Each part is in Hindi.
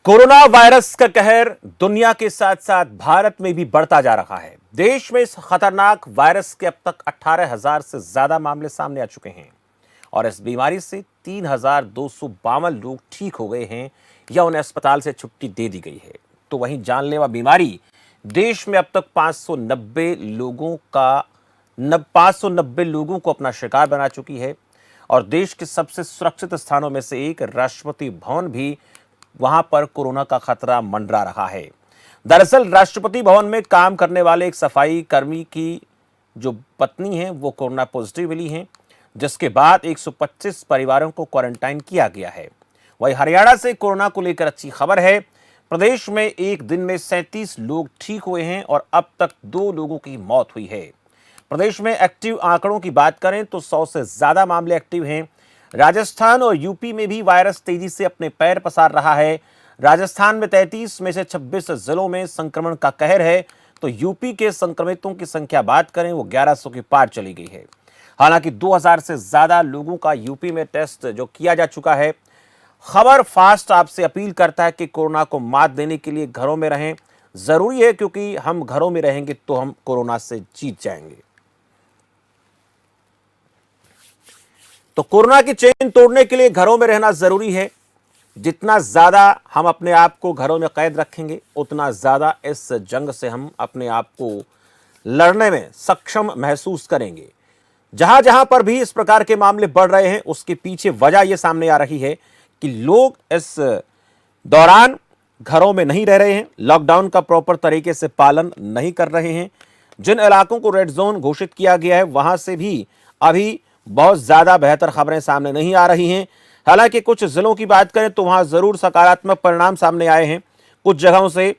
कोरोना वायरस का कहर दुनिया के साथ साथ भारत में भी बढ़ता जा रहा है। देश में इस खतरनाक वायरस के अब तक 18,000 से ज्यादा मामले सामने आ चुके हैं और इस बीमारी से 3,252 लोग ठीक हो गए हैं या उन्हें अस्पताल से छुट्टी दे दी गई है। तो वहीं जानलेवा बीमारी देश में अब तक 590 लोगों को अपना शिकार बना चुकी है और देश के सबसे सुरक्षित स्थानों में से एक राष्ट्रपति भवन भी वहां पर कोरोना का खतरा मंडरा रहा है। दरअसल राष्ट्रपति भवन में काम करने वाले एक सफाई कर्मी की जो पत्नी है वो कोरोना पॉजिटिव मिली है, जिसके बाद 125 परिवारों को क्वारंटाइन किया गया है। वहीं हरियाणा से कोरोना को लेकर अच्छी खबर है। प्रदेश में एक दिन में 37 लोग ठीक हुए हैं और अब तक 2 लोगों की मौत हुई है। प्रदेश में एक्टिव आंकड़ों की बात करें तो 100 से ज्यादा मामले एक्टिव हैं। राजस्थान और यूपी में भी वायरस तेजी से अपने पैर पसार रहा है। राजस्थान में 33 में से 26 जिलों में संक्रमण का कहर है, तो यूपी के संक्रमितों की संख्या बात करें वो 1100 के पार चली गई है। हालांकि 2000 से ज्यादा लोगों का यूपी में टेस्ट जो किया जा चुका है। खबर फास्ट आपसे अपील करता है कि कोरोना को मात देने के लिए घरों में रहें। जरूरी है, क्योंकि हम घरों में रहेंगे तो हम कोरोना से जीत जाएंगे। तो कोरोना की चेन तोड़ने के लिए घरों में रहना जरूरी है। जितना ज्यादा हम अपने आप को घरों में कैद रखेंगे, उतना ज्यादा इस जंग से हम अपने आप को लड़ने में सक्षम महसूस करेंगे। जहां जहां पर भी इस प्रकार के मामले बढ़ रहे हैं, उसके पीछे वजह यह सामने आ रही है कि लोग इस दौरान घरों में नहीं रह रहे हैं, लॉकडाउन का प्रॉपर तरीके से पालन नहीं कर रहे हैं। जिन इलाकों को रेड जोन घोषित किया गया है, वहां से भी अभी बहुत ज्यादा बेहतर खबरें सामने नहीं आ रही हैं। हालांकि कुछ जिलों की बात करें तो वहां जरूर सकारात्मक परिणाम सामने आए हैं। कुछ जगहों से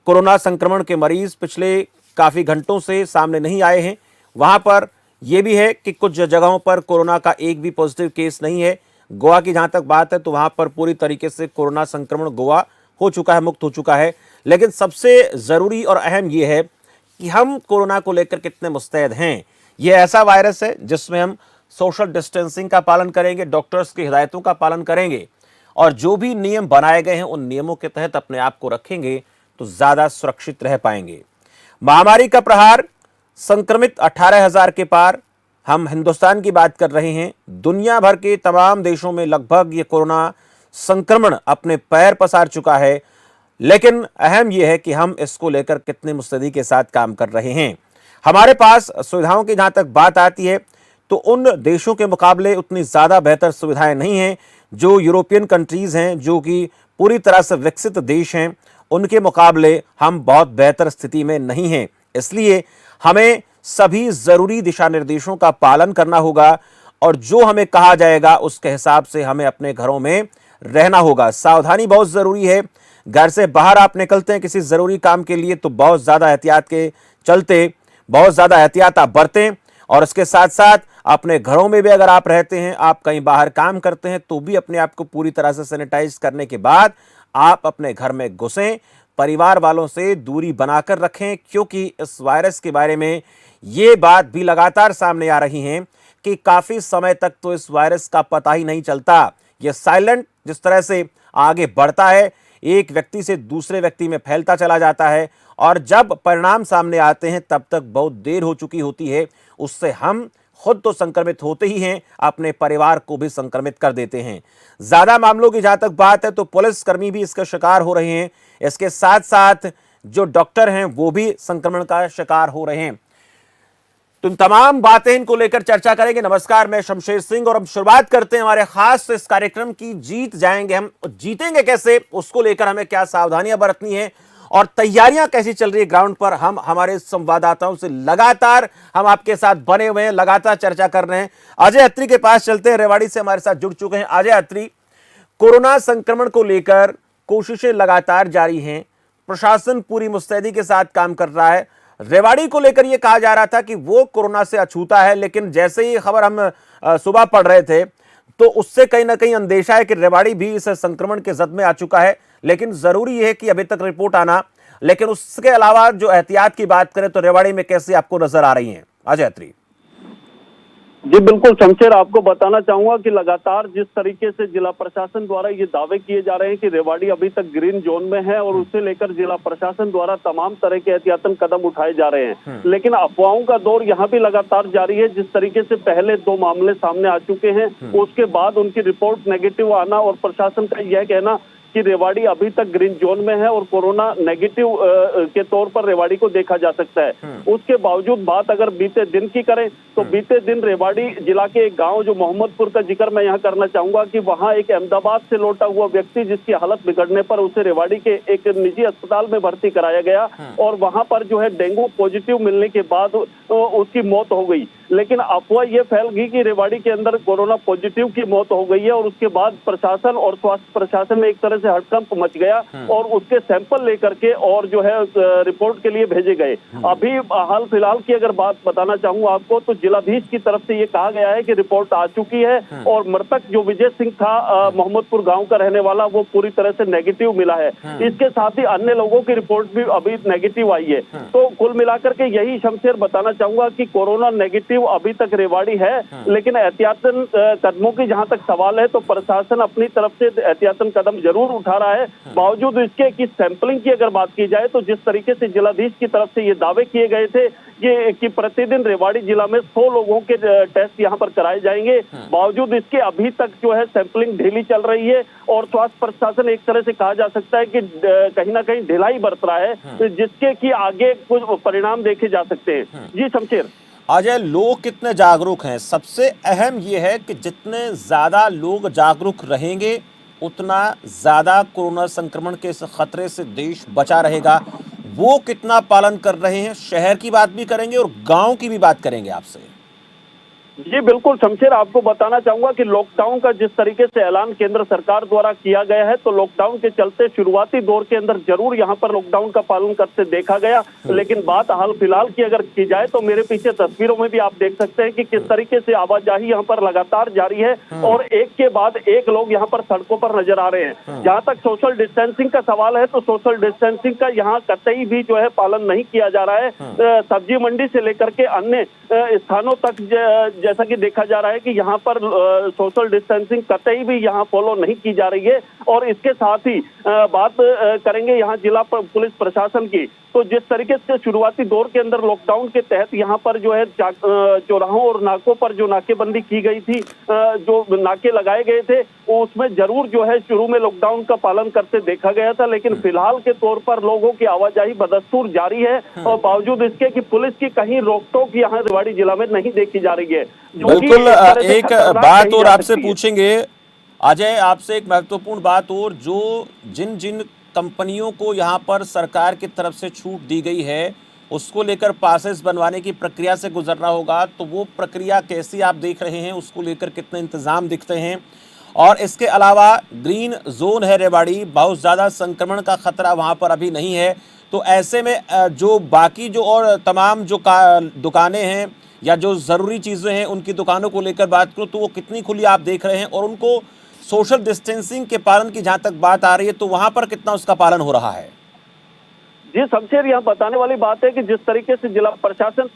कोरोना संक्रमण के मरीज पिछले काफी घंटों से सामने नहीं आए हैं। वहां पर यह भी है कि कुछ जगहों पर कोरोना का एक भी पॉजिटिव केस नहीं है। गोवा की जहां तक बात है तो वहां पर पूरी तरीके से कोरोना संक्रमण गोवा हो चुका है, मुक्त हो चुका है। लेकिन सबसे जरूरी और अहम यह है कि हम कोरोना को लेकर कितने मुस्तैद हैं। यह ऐसा वायरस है जिसमें हम सोशल डिस्टेंसिंग का पालन करेंगे, डॉक्टर्स की हिदायतों का पालन करेंगे और जो भी नियम बनाए गए हैं उन नियमों के तहत अपने आप को रखेंगे तो ज्यादा सुरक्षित रह पाएंगे। महामारी का प्रहार, संक्रमित 18,000 के पार। हम हिंदुस्तान की बात कर रहे हैं। दुनिया भर के तमाम देशों में लगभग ये कोरोना संक्रमण अपने पैर पसार चुका है, लेकिन अहम यह है कि हम इसको लेकर कितने मुस्तैदी के साथ काम कर रहे हैं। हमारे पास सुविधाओं की जहां तक बात आती है तो उन देशों के मुकाबले उतनी ज्यादा बेहतर सुविधाएं नहीं हैं। जो यूरोपियन कंट्रीज हैं, जो कि पूरी तरह से विकसित देश हैं, उनके मुकाबले हम बहुत बेहतर स्थिति में नहीं हैं। इसलिए हमें सभी जरूरी दिशा निर्देशों का पालन करना होगा और जो हमें कहा जाएगा उसके हिसाब से हमें अपने घरों में रहना होगा। सावधानी बहुत जरूरी है। घर से बाहर आप निकलते हैं किसी जरूरी काम के लिए तो बहुत ज्यादा एहतियात के चलते बहुत ज्यादा एहतियात आप बरतें और इसके साथ साथ अपने घरों में भी अगर आप रहते हैं, आप कहीं बाहर काम करते हैं तो भी अपने आप को पूरी तरह से सैनिटाइज करने के बाद आप अपने घर में घुसें। परिवार वालों से दूरी बनाकर रखें, क्योंकि इस वायरस के बारे में ये बात भी लगातार सामने आ रही है कि काफी समय तक तो इस वायरस का पता ही नहीं चलता। यह साइलेंट जिस तरह से आगे बढ़ता है, एक व्यक्ति से दूसरे व्यक्ति में फैलता चला जाता है और जब परिणाम सामने आते हैं तब तक बहुत देर हो चुकी होती है। उससे हम खुद तो संक्रमित होते ही हैं, अपने परिवार को भी संक्रमित कर देते हैं। ज्यादा मामलों की जहां तक बात है तो पुलिसकर्मी भी इसका शिकार हो रहे हैं। इसके साथ साथ जो डॉक्टर हैं वो भी संक्रमण का शिकार हो रहे हैं। तो इन तमाम बातें इनको लेकर चर्चा करेंगे। नमस्कार, मैं शमशेर सिंह और हम शुरुआत करते हैं हमारे खास इस कार्यक्रम की। जीत जाएंगे हम, जीतेंगे कैसे, उसको लेकर हमें क्या सावधानियां बरतनी है और तैयारियां कैसी चल रही है ग्राउंड पर, हम हमारे संवाददाताओं से लगातार हम आपके साथ बने हुए हैं, लगातार चर्चा कर रहे हैं। अजय अत्री के पास चलते हैं, रेवाड़ी से हमारे साथ जुड़ चुके हैं। अजय अत्री, कोरोना संक्रमण को लेकर कोशिशें लगातार जारी हैं, प्रशासन पूरी मुस्तैदी के साथ काम कर रहा है। रेवाड़ी को लेकर यह कहा जा रहा था कि वो कोरोना से अछूता है, लेकिन जैसे ही खबर हम सुबह पढ़ रहे थे तो उससे कहीं ना कहीं अंदेशा है कि रेवाड़ी भी इस संक्रमण के जद में आ चुका है। लेकिन जरूरी है कि अभी तक रिपोर्ट आना, लेकिन उसके अलावा जो एहतियात की बात करें तो रेवाड़ी में कैसे आपको नजर आ रही हैं अजय अत्री? जी बिल्कुल शमशेर, आपको बताना चाहूंगा कि लगातार जिस तरीके से जिला प्रशासन द्वारा ये दावे किए जा रहे हैं कि रेवाड़ी अभी तक ग्रीन जोन में है और उसे लेकर जिला प्रशासन द्वारा तमाम तरह के एहतियातन कदम उठाए जा रहे हैं, लेकिन अफवाहों का दौर यहाँ भी लगातार जारी है। जिस तरीके से पहले 2 मामले सामने आ चुके हैं, उसके बाद उनकी रिपोर्ट नेगेटिव आना और प्रशासन का यह कहना कि रेवाड़ी अभी तक ग्रीन जोन में है और कोरोना नेगेटिव के तौर पर रेवाड़ी को देखा जा सकता है। उसके बावजूद बात अगर बीते दिन की करें तो बीते दिन रेवाड़ी जिला के एक गांव जो मोहम्मदपुर का जिक्र मैं यहाँ करना चाहूंगा कि वहां एक अहमदाबाद से लौटा हुआ व्यक्ति जिसकी हालत बिगड़ने पर उसे रेवाड़ी के एक निजी अस्पताल में भर्ती कराया गया और वहां पर जो है डेंगू पॉजिटिव मिलने के बाद उसकी मौत हो गई। लेकिन अफवाह ये फैल गई कि रेवाड़ी के अंदर कोरोना पॉजिटिव की मौत हो गई है और उसके बाद प्रशासन और स्वास्थ्य प्रशासन में एक तरह से हड़कंप मच गया और उसके सैंपल लेकर के और जो है रिपोर्ट के लिए भेजे गए। अभी हाल फिलहाल की अगर बात बताना चाहूँ आपको तो जिलाधीश की तरफ से ये कहा गया है कि रिपोर्ट आ चुकी है और मृतक जो विजय सिंह था मोहम्मदपुर गांव का रहने वाला वो पूरी तरह से नेगेटिव मिला है। इसके साथ ही अन्य लोगों की रिपोर्ट भी अभी नेगेटिव आई है। तो कुल मिलाकर के यही शमशेर बताना चाहूंगा कि कोरोना नेगेटिव अभी तक रेवाड़ी है, लेकिन एहतियातन कदमों की जहां तक सवाल है तो प्रशासन अपनी तरफ से एहतियातन कदम जरूर उठा रहा है। बावजूद इसके कि सैंपलिंग की अगर बात की जाए तो जिस तरीके से जिलाधीश की तरफ से ये दावे किए गए थे कि प्रतिदिन रेवाड़ी जिला में 100 लोगों के टेस्ट यहां पर कराए जाएंगे, बावजूद इसके अभी तक जो है सैंपलिंग ढीली चल रही है और स्वास्थ्य प्रशासन एक तरह से कहा जा सकता है कि कहीं ना कहीं ढिलाई बरत रहा है, जिसके कि आगे कुछ परिणाम देखे जा सकते हैं। जी शमशेर। अजय, लोग कितने जागरूक हैं? सबसे अहम यह है कि जितने ज्यादा लोग जागरूक रहेंगे उतना ज्यादा कोरोना संक्रमण के इस खतरे से देश बचा रहेगा। वो कितना पालन कर रहे हैं, शहर की बात भी करेंगे और गांव की भी बात करेंगे आपसे। जी बिल्कुल शमशेर, आपको बताना चाहूंगा कि लॉकडाउन का जिस तरीके से ऐलान केंद्र सरकार द्वारा किया गया है तो लॉकडाउन के चलते शुरुआती दौर के अंदर जरूर यहां पर लॉकडाउन का पालन करते देखा गया, लेकिन बात हाल फिलहाल की अगर की जाए तो मेरे पीछे तस्वीरों में भी आप देख सकते हैं कि किस तरीके से आवाजाही यहां पर लगातार जारी है और एक के बाद एक लोग यहां पर सड़कों पर नजर आ रहे हैं। जहां तक सोशल डिस्टेंसिंग का सवाल है तो सोशल डिस्टेंसिंग का यहाँ कतई भी जो है पालन नहीं किया जा रहा है। सब्जी मंडी से लेकर के अन्य स्थानों तक जैसा कि देखा जा रहा है कि यहाँ पर सोशल डिस्टेंसिंग कतई भी यहाँ फॉलो नहीं की जा रही है। और इसके साथ ही बात करेंगे यहाँ जिला पुलिस प्रशासन की, तो जिस तरीके से शुरुआती दौर के अंदर लॉकडाउन के तहत यहाँ पर जो है चौराहों और नाकों पर जो नाकेबंदी की गई थी, जो नाके लगाए गए थे उसमें जरूर जो है शुरू में लॉकडाउन का पालन करते देखा गया था, लेकिन फिलहाल के तौर पर लोगों की आवाजाही बदस्तूर जारी है और बावजूद इसके कि पुलिस की कहीं रोक-टोक यहाँ रेवाड़ी जिला में नहीं देखी जा रही है। बिल्कुल, एक बात और आपसे पूछेंगे अजय, आपसे एक महत्वपूर्ण बात और, जो जिन जिन कंपनियों को यहाँ पर सरकार की तरफ से छूट दी गई है उसको लेकर पासेस बनवाने की प्रक्रिया से गुजरना होगा, तो वो प्रक्रिया कैसी आप देख रहे हैं, उसको लेकर कितने इंतजाम दिखते हैं? और इसके अलावा ग्रीन जोन है रेवाड़ी, बहुत ज़्यादा संक्रमण का खतरा वहाँ पर अभी नहीं है, तो ऐसे में जो बाकी जो और तमाम जो दुकानें हैं या जो ज़रूरी चीज़ें हैं उनकी दुकानों को लेकर बात करूँ तो वो कितनी खुली आप देख रहे हैं और उनको सोशल डिस्टेंसिंग के पालन की जहां तक बात आ रही है तो वहां पर कितना उसका पालन हो रहा है? जी शमशेर, यहाँ बताने वाली बात है कि जिस तरीके से जिला प्रशासन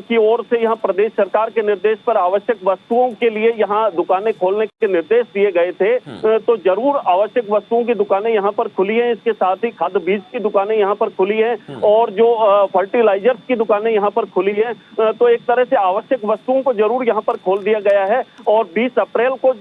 की ओर से यहाँ प्रदेश सरकार के निर्देश पर आवश्यक वस्तुओं के लिए यहाँ दुकानें खोलने के निर्देश दिए गए थे, तो जरूर आवश्यक वस्तुओं की दुकानें यहाँ पर खुली हैं। इसके साथ ही खाद्य बीज की दुकानें यहाँ पर खुली हैं और जो फर्टिलाइजर्स की दुकानें यहाँ पर खुली हैं, तो एक तरह से आवश्यक वस्तुओं को जरूर यहाँ पर खोल दिया गया है। और 20 अप्रैल को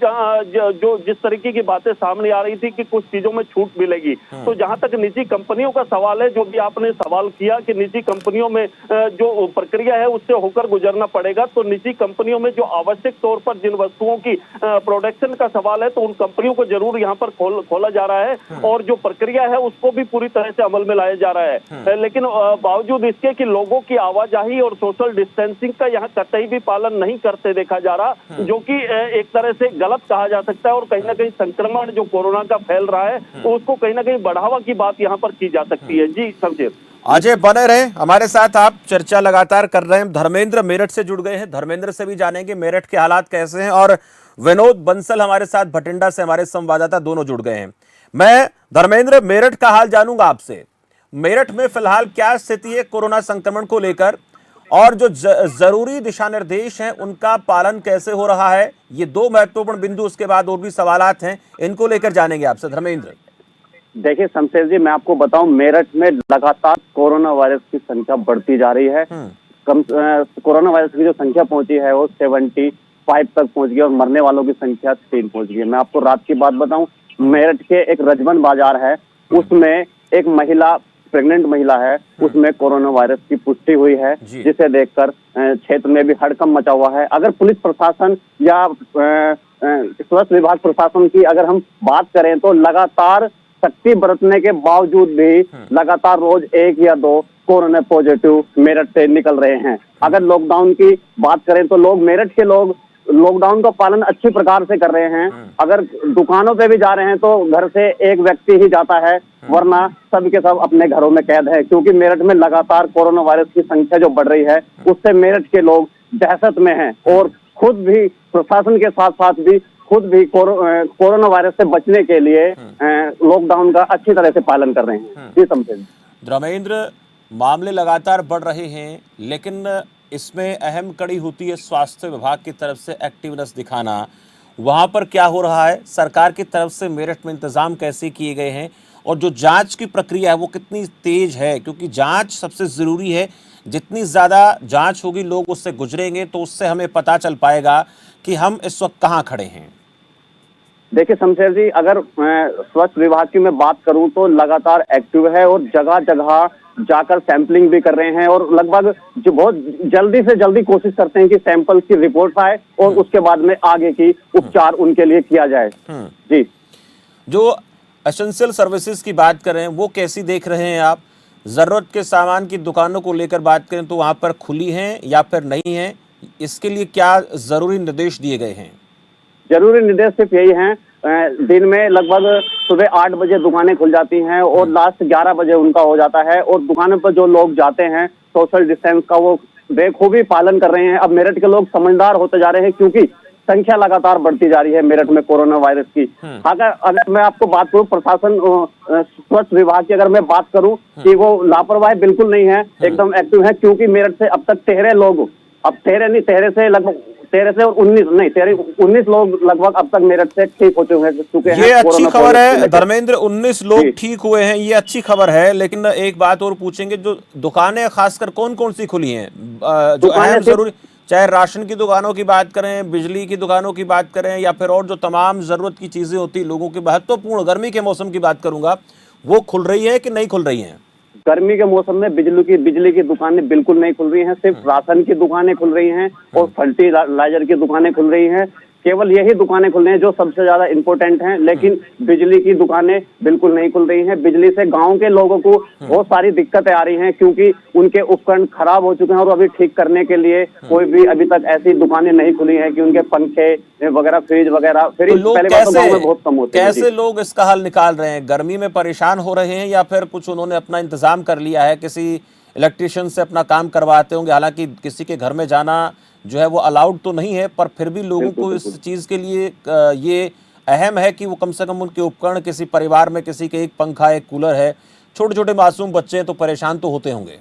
जो जिस तरीके की बातें सामने आ रही थी कि कुछ चीजों में छूट मिलेगी, तो जहां तक निजी कंपनियों का सवाल है, जो भी आपने सवाल किया कि निजी कंपनियों में जो प्रक्रिया है उससे होकर गुजरना पड़ेगा, तो निजी कंपनियों में जो आवश्यक तौर पर जिन वस्तुओं की प्रोडक्शन का सवाल है तो उन कंपनियों को जरूर यहाँ पर खोला जा रहा है और जो प्रक्रिया है उसको भी पूरी तरह से अमल में लाया जा रहा है। लेकिन बावजूद इसके कि लोगों की आवाजाही और सोशल डिस्टेंसिंग का यहाँ कतई भी पालन नहीं करते देखा जा रहा, जो कि एक तरह से गलत कहा जा सकता है और कहीं ना कहीं संक्रमण जो कोरोना का फैल रहा है उसको कहीं ना कहीं बढ़ावा की बात यहाँ पर की जा सकती है। जी समझे। अजय, बने रहे हमारे साथ, आप चर्चा लगातार कर रहे हैं। धर्मेंद्र मेरठ से जुड़ गए हैं, धर्मेंद्र से भी जानेंगे मेरठ के हालात कैसे हैं, और विनोद बंसल हमारे साथ भटिंडा से हमारे संवाददाता दोनों जुड़ गए हैं। मैं धर्मेंद्र मेरठ का हाल जानूंगा आपसे। मेरठ में फिलहाल क्या स्थिति है कोरोना संक्रमण को लेकर, और जो जरूरी दिशा निर्देश हैं उनका पालन कैसे हो रहा है, ये दो महत्वपूर्ण बिंदु, उसके बाद और भी सवालात हैं, इनको लेकर जानेंगे आपसे धर्मेंद्र। देखिए शमशेर जी, मैं आपको बताऊं, मेरठ में लगातार कोरोना वायरस की संख्या बढ़ती जा रही है। कोरोना वायरस की जो संख्या पहुंची है वो 75 तक पहुंच गई और मरने वालों की संख्या 3 पहुंच गई है। मैं आपको रात की बात बताऊं, मेरठ के एक रजबन बाजार है, उसमें एक महिला, प्रेग्नेंट महिला है, उसमें कोरोना वायरस की पुष्टि हुई है, जिसे देखकर क्षेत्र में भी हड़कंप मचा हुआ है। अगर पुलिस प्रशासन या स्वास्थ्य विभाग प्रशासन की अगर हम बात करें तो लगातार सख्ती बरतने के बावजूद भी लगातार रोज 1 या 2 कोरोना पॉजिटिव मेरठ से निकल रहे हैं। अगर लॉकडाउन की बात करें तो मेरठ के लोग लॉकडाउन का पालन अच्छी प्रकार से कर रहे हैं। अगर दुकानों पे भी जा रहे हैं तो घर से एक व्यक्ति ही जाता है, वरना सब के सब अपने घरों में कैद है, क्योंकि मेरठ में लगातार कोरोना वायरस की संख्या जो बढ़ रही है उससे मेरठ के लोग दहशत में हैं और खुद भी प्रशासन के साथ साथ भी खुद भी कोरोना वायरस से बचने के लिए लॉकडाउन का अच्छी तरह से पालन कर रहे हैं। जी समझे धर्मेंद्र, मामले लगातार बढ़ रहे हैं, लेकिन इसमें अहम कड़ी होती है स्वास्थ्य विभाग की तरफ से एक्टिवनेस दिखाना। वहां पर क्या हो रहा है, सरकार की तरफ से मेरठ में इंतजाम कैसे किए गए हैं और जो जांच की प्रक्रिया है वो कितनी तेज है, क्योंकि जांच सबसे जरूरी है। जितनी ज्यादा जांच होगी, लोग उससे गुजरेंगे तो उससे हमें पता चल पाएगा कि हम इस वक्त कहाँ खड़े हैं। देखिए शमशेर जी, अगर स्वास्थ्य विभाग की मैं बात करूं तो लगातार एक्टिव है और जगह जगह जाकर सैंपलिंग भी कर रहे हैं और लगभग जो बहुत जल्दी से जल्दी कोशिश करते हैं कि सैंपल की रिपोर्ट आए और उसके बाद में आगे की उपचार उनके लिए किया जाए। जी, जो एसेंशियल सर्विसेज की बात करें वो कैसी देख रहे हैं आप? जरूरत के सामान की दुकानों को लेकर बात करें तो वहां पर खुली हैं या फिर नहीं है, इसके लिए क्या जरूरी निर्देश दिए गए हैं? जरूरी निर्देश सिर्फ यही हैं, दिन में लगभग सुबह 8 बजे दुकानें खुल जाती हैं और लास्ट 11 बजे उनका हो जाता है और दुकानों पर जो लोग जाते हैं सोशल डिस्टेंस का वो बेखूबी पालन कर रहे हैं। अब मेरठ के लोग समझदार होते जा रहे हैं क्योंकि संख्या लगातार बढ़ती जा रही है मेरठ में कोरोना वायरस की। अगर मैं आपको बात करूं प्रशासन स्वास्थ्य विभाग की, अगर मैं बात करूं कि वो लापरवाही बिल्कुल नहीं है, एकदम एक्टिव है, क्योंकि मेरठ से अब तक 13 लोग, अब 13 नहीं 13 से लगभग 13 से और 19 लोग लगभग अब तक मेरठ से ठीक हो चुके हैं। ये अच्छी खबर है धर्मेंद्र, 19 लोग ठीक हुए हैं, ये अच्छी खबर है। लेकिन एक बात और पूछेंगे, जो दुकानें खासकर कौन कौन सी खुली हैं, जो अहम जरूरी, चाहे राशन की दुकानों की बात करें, बिजली की दुकानों की बात करें या फिर और जो तमाम जरूरत की चीजें होती है लोगों की, महत्वपूर्ण गर्मी के मौसम की बात करूंगा, वो खुल रही है कि नहीं खुल रही है? गर्मी के मौसम में बिजली की दुकानें बिल्कुल नहीं खुल रही हैं, सिर्फ राशन की दुकानें खुल रही हैं और फर्टिलाइजर की दुकानें खुल रही हैं। केवल यही दुकानें खुल रही हैं जो सबसे ज्यादा इंपॉर्टेंट हैं, लेकिन बिजली की दुकानें बिल्कुल नहीं खुल रही हैं। बिजली से गांव के लोगों को बहुत सारी दिक्कतें आ रही हैं क्योंकि उनके उपकरण खराब हो चुके हैं और अभी ठीक करने के लिए कोई भी अभी तक ऐसी दुकानें नहीं खुली हैं कि उनके पंखे वगैरह, फ्रिज वगैरह, फ्रिज पहले बात तो गांव में बहुत कम होते हैं। कैसे लोग इसका हल निकाल रहे हैं? गर्मी में परेशान हो रहे हैं या फिर कुछ उन्होंने अपना इंतजाम कर लिया है, किसी इलेक्ट्रिशियन से अपना काम करवाते होंगे? हालांकि किसी के घर में जाना जो है वो अलाउड तो नहीं है, पर फिर भी लोगों को इस चीज के लिए ये अहम है कि वो कम से कम उनके उपकरण, किसी परिवार में किसी के एक पंखा, एक कूलर है, छोटे छोटे मासूम बच्चे हैं तो परेशान तो होते होंगे।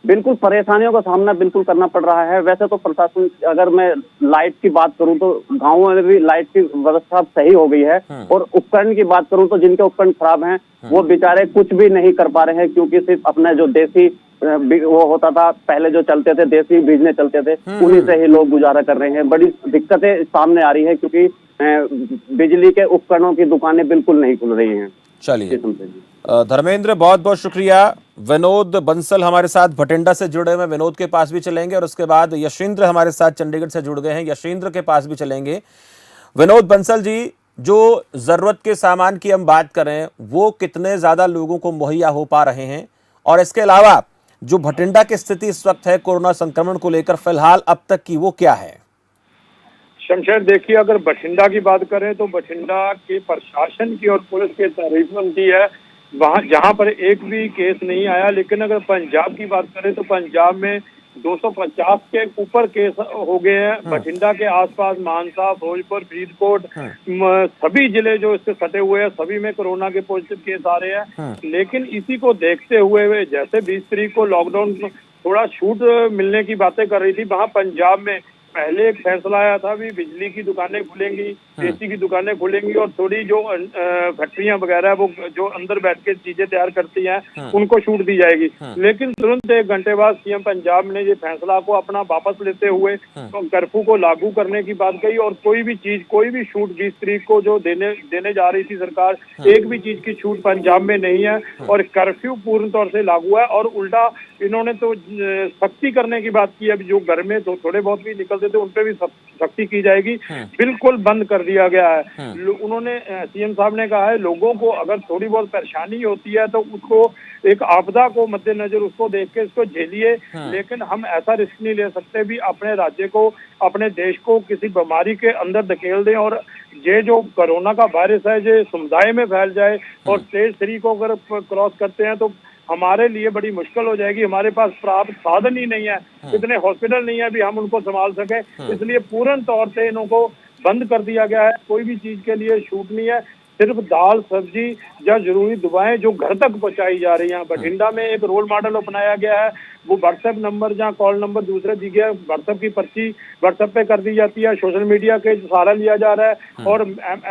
बिल्कुल परेशानियों का सामना बिल्कुल करना पड़ रहा है। वैसे तो प्रशासन, अगर मैं लाइट की बात करूं तो गाँवों में भी लाइट की व्यवस्था सही हो गई है और उपकरण की बात करूं तो जिनके उपकरण खराब हैं वो बेचारे कुछ भी नहीं कर पा रहे हैं, क्योंकि सिर्फ अपना जो देसी वो होता था पहले, जो चलते थे देसी बिजली चलते थे, उन्हीं से ही लोग गुजारा कर रहे हैं। बड़ी दिक्कतें सामने आ रही है क्योंकि बिजली के उपकरणों की दुकानें बिल्कुल नहीं खुल रही हैं। चलिए धर्मेंद्र, बहुत बहुत शुक्रिया। विनोद बंसल हमारे साथ भटिंडा से जुड़े हुए, विनोद के पास भी चलेंगे और उसके बाद यशेंद्र हमारे साथ चंडीगढ़ से जुड़ गए हैं, यशेंद्र के पास भी चलेंगे। विनोद बंसल जी, जो जरूरत के सामान की हम बात करें वो कितने ज्यादा लोगों को मुहैया हो पा रहे हैं, और इसके अलावा जो भटिंडा की स्थिति इस वक्त है कोरोना संक्रमण को लेकर फिलहाल अब तक की, वो क्या है? शमशेर, देखिए अगर बठिंडा की बात करें तो बठिंडा के प्रशासन की और पुलिस की तारीफ बनती है, वहां जहां पर एक भी केस नहीं आया। लेकिन अगर पंजाब की बात करें तो पंजाब में 250 के ऊपर केस हो गए हैं। बठिंडा के आसपास मानसा, फिरोजपुर, फरीदकोट, सभी जिले जो इससे सटे हुए हैं सभी में कोरोना के पॉजिटिव केस आ रहे हैं। लेकिन इसी को देखते हुए जैसे 20 तारीख को लॉकडाउन थोड़ा छूट मिलने की बातें कर रही थी। वहाँ पंजाब में पहले एक फैसला आया था भी बिजली की दुकानें खुलेंगी, एसी की दुकानें खुलेंगी और थोड़ी जो फैक्ट्रियां वगैरह वो जो अंदर बैठ के चीजें तैयार करती हैं उनको छूट दी जाएगी। लेकिन तुरंत 1 घंटे बाद सीएम पंजाब ने ये फैसला को अपना वापस लेते हुए तो कर्फ्यू को लागू करने की बात कही और कोई भी चीज, कोई भी छूट 20 तारीख को जो देने जा रही थी सरकार, एक भी चीज की छूट पंजाब में नहीं है और कर्फ्यू पूर्ण तौर से लागू है। और उल्टा इन्होंने तो सख्ती करने की बात की। अभी जो घर में तो थोड़े बहुत भी निकलते थे उन पे भी सख्ती की जाएगी, बिल्कुल बंद कर दिया गया है। उन्होंने सीएम साहब ने कहा है लोगों को अगर थोड़ी बहुत परेशानी होती है तो उसको एक आपदा को मद्देनजर उसको देख के इसको झेलिए, लेकिन हम ऐसा रिस्क नहीं ले सकते भी अपने राज्य को, अपने देश को किसी बीमारी के अंदर धकेल दें और ये जो कोरोना का वायरस है ये समुदाय में फैल जाए और स्टेज 3 को अगर क्रॉस करते हैं तो हमारे लिए बड़ी मुश्किल हो जाएगी। हमारे पास प्राप्त साधन ही नहीं है, इतने हॉस्पिटल नहीं है भी हम उनको संभाल सके। इसलिए पूर्ण तौर से इनको बंद कर दिया गया है। कोई भी चीज के लिए छूट नहीं है, सिर्फ दाल सब्जी या जरूरी दवाएं जो घर तक पहुंचाई जा रही हैं। बठिंडा में एक रोल मॉडल अपनाया गया है, वो व्हाट्सएप नंबर जहाँ कॉल नंबर दूसरे दी गया, व्हाट्सएप की पर्ची व्हाट्सएप पे कर दी जाती है, सोशल मीडिया के सहारा लिया जा रहा है और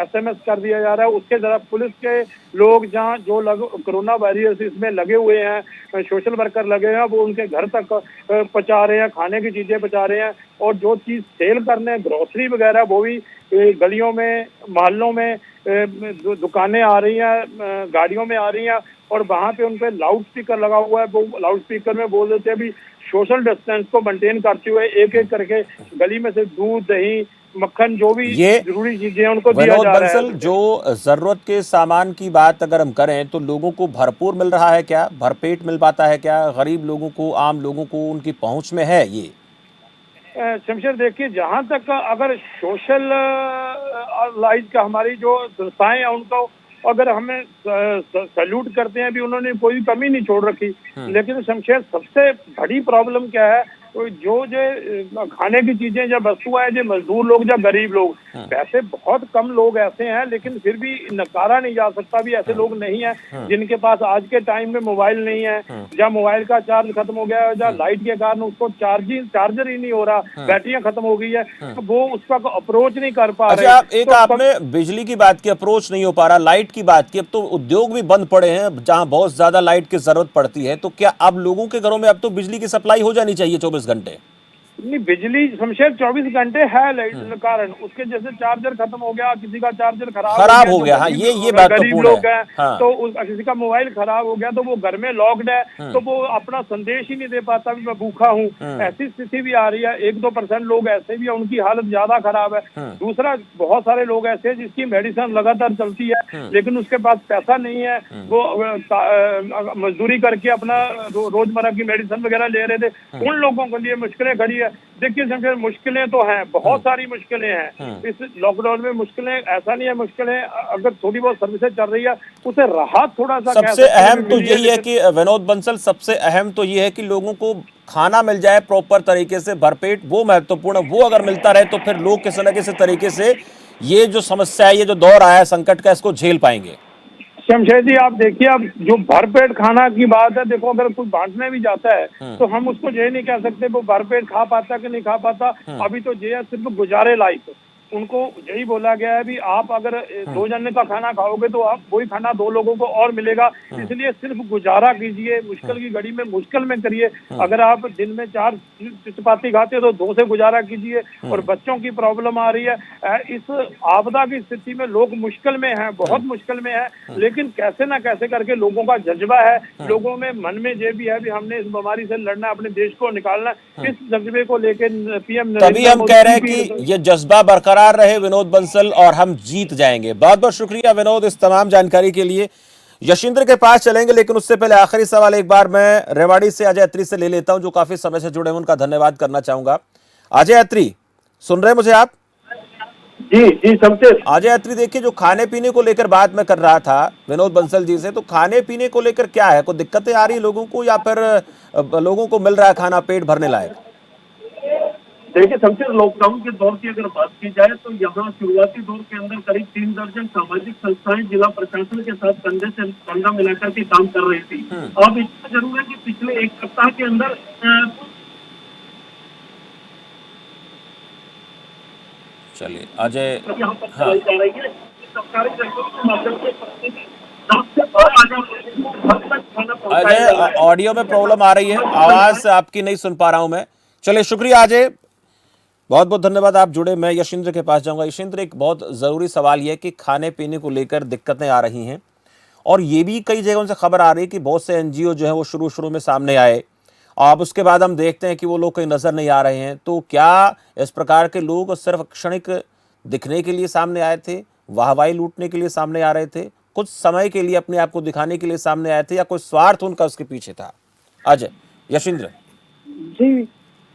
SMS कर दिया जा रहा है। उसके जरा पुलिस के लोग जहाँ जो कोरोना वायरस इसमें लगे हुए हैं, सोशल वर्कर लगे हैं, वो उनके घर तक पहुंचा रहे हैं, खाने की चीजें पहुंचा रहे हैं। और जो चीज सेल करने ग्रोसरी वगैरह वो भी गलियों में, मोहल्लों में दुकानें आ रही हैं, गाड़ियों में आ रही हैं और वहाँ पे उन पे लाउड स्पीकर लगा हुआ है। वो लाउड स्पीकर में बोल देते हैं भी सोशल डिस्टेंस को मेंटेन करते हुए एक एक करके गली में से दूध, दही, मक्खन जो भी जरूरी चीजें हैं उनको दिया जा रहा है। जो जरूरत के सामान की बात अगर हम करें तो लोगों को भरपूर मिल रहा है क्या, भरपेट मिल पाता है क्या, गरीब लोगों को, आम लोगों को उनकी पहुंच में है ये? शमशेर देखिए, जहां तक अगर सोशल लाइज का हमारी जो संस्थाएं हैं उनको अगर हमें सैल्यूट करते हैं भी, उन्होंने कोई कमी नहीं छोड़ रखी। लेकिन शमशेर सबसे बड़ी प्रॉब्लम क्या है, तो जो खाने की चीजें या वस्तुएं जो मजदूर लोग या गरीब लोग, वैसे बहुत कम लोग ऐसे हैं लेकिन फिर भी नकारा नहीं जा सकता भी ऐसे लोग नहीं है जिनके पास आज के टाइम में मोबाइल नहीं है, या मोबाइल का चार्ज खत्म हो गया है, या लाइट के कारण उसको चार्जर ही नहीं हो रहा, बैटरियां खत्म हो गई है, तो वो उसका अप्रोच नहीं कर पा रहे। एक आपने बिजली की बात की, अप्रोच नहीं हो पा रहा, लाइट की बात की, अब तो उद्योग भी बंद पड़े हैं जहां बहुत ज्यादा लाइट की जरूरत पड़ती है, तो क्या अब लोगों के घरों में अब तो बिजली की सप्लाई हो जानी चाहिए 24 घंटे? नहीं, बिजली शमशेर 24 घंटे है कारण उसके जैसे चार्जर खत्म हो गया, किसी का चार्जर खराब हो गया, हाँ, ये बात गरीब लोग हैं, हाँ। तो किसी का मोबाइल खराब हो गया तो वो घर में लॉक्ड है, तो वो अपना संदेश ही नहीं दे पाता भी मैं भूखा हूँ। ऐसी स्थिति भी आ रही है। 1-2% लोग ऐसे भी है, उनकी हालत ज्यादा खराब है। दूसरा, बहुत सारे लोग ऐसे हैं जिसकी मेडिसिन लगातार चलती है लेकिन उसके पास पैसा नहीं है, वो मजदूरी करके अपना रोजमर्रा की मेडिसिन वगैरह ले रहे थे। उन लोगों के लिए मुश्किलें खड़ी है। देखिए शमशेर, मुश्किलें तो हैं, बहुत सारी मुश्किलें हैं इस लॉकडाउन में। मुश्किलें ऐसा नहीं है, मुश्किलें अगर थोड़ी बहुत सर्विसेज चल रही है उसे राहत थोड़ा सा, सबसे अहम तो यही है कि विनोद बंसल, सबसे अहम तो ये है कि लोगों को खाना मिल जाए प्रॉपर तरीके से, भरपेट, वो महत्वपूर्ण। वो अगर मिलता रहे तो फिर लोग किसी न किसी तरीके से ये जो समस्या है, ये जो दौर आया है संकट का, इसको झेल पाएंगे। शमशेर जी, आप देखिए, अब जो भरपेट खाना की बात है, देखो अगर कोई बांटने भी जाता है तो हम उसको ये नहीं कह सकते वो भरपेट खा पाता कि नहीं खा पाता। अभी तो ये है सिर्फ गुजारे लायक। उनको यही बोला गया है भी आप अगर 2 जने का खाना खाओगे तो आप वही खाना 2 लोगों को और मिलेगा। इसलिए सिर्फ गुजारा कीजिए, मुश्किल की घड़ी में मुश्किल में करिए। अगर आप दिन में 4 चपाती खाते हो तो 2 से गुजारा कीजिए। और बच्चों की प्रॉब्लम आ रही है, इस आपदा की स्थिति में लोग मुश्किल में हैं, बहुत मुश्किल में है, लेकिन कैसे ना कैसे करके लोगों का जज्बा है, लोगों में मन में ये भी है भी हमने इस बीमारी से लड़ना, अपने देश को निकालना। इस जज्बे को लेकर पीएम तभी हम कह रहे हैं कि ये जज्बा बरकरार रहे विनोद बंसल और हम जीत जाएंगे। बहुत बहुत शुक्रिया विनोद इस तमाम जानकारी के लिए। यशिंद्र के पास चलेंगे लेकिन उससे पहले आखिरी सवाल एक बार मैं रेवाड़ी से अजय अत्री से ले लेता हूं, जो काफी समय से जुड़े हैं, उनका धन्यवाद करना चाहूंगा। अजय अत्री, सुन रहे मुझे आप? जी सबसे। अजय अत्री, देखिए, जो खाने पीने को लेकर बात मैं कर रहा था विनोद बंसल जी से, तो खाने पीने को लेकर क्या है, कोई दिक्कतें आ रही है लोगों को या फिर लोगों को मिल रहा है खाना पेट भरने लायक? देखिए शमशेर, लॉकडाउन के दौर की अगर बात की जाए तो यहाँ शुरुआती दौर के अंदर करीब 3 दर्जन सामाजिक संस्थाएं जिला प्रशासन के साथ कंधे से कंधा मिलाकर के काम कर रही थी। अब इतना जरूर है कि पिछले एक सप्ताह के अंदर चलिए अजय, यहाँ पर हाँ, चलाई जा रही है सरकारी जगहों के माध्यम से प्रतिदिन 10 से 12,000 घर तक खाना पहुंचाया जा रहा अजय है। ऑडियो में प्रॉब्लम आ रही है, आवाज आपकी नहीं सुन पा रहा हूं मैं। चलिए शुक्रिया अजय, बहुत बहुत धन्यवाद, आप जुड़े। मैं यशिंद्र के पास जाऊंगा। यशिंद्र, एक बहुत ज़रूरी सवाल यह कि खाने पीने को लेकर दिक्कतें आ रही हैं और ये भी कई जगहों से खबर आ रही है कि बहुत से एनजीओ जो है वो शुरू में सामने आए और अब उसके बाद हम देखते हैं कि वो लोग कहीं नज़र नहीं आ रहे हैं। तो क्या इस प्रकार के लोग सिर्फ क्षणिक दिखने के लिए सामने आए थे, वाहवाही लूटने के लिए सामने आ रहे थे, कुछ समय के लिए अपने आप को दिखाने के लिए सामने आए थे, या कोई स्वार्थ उनका उसके पीछे था? अजय, यशिंद्र। जी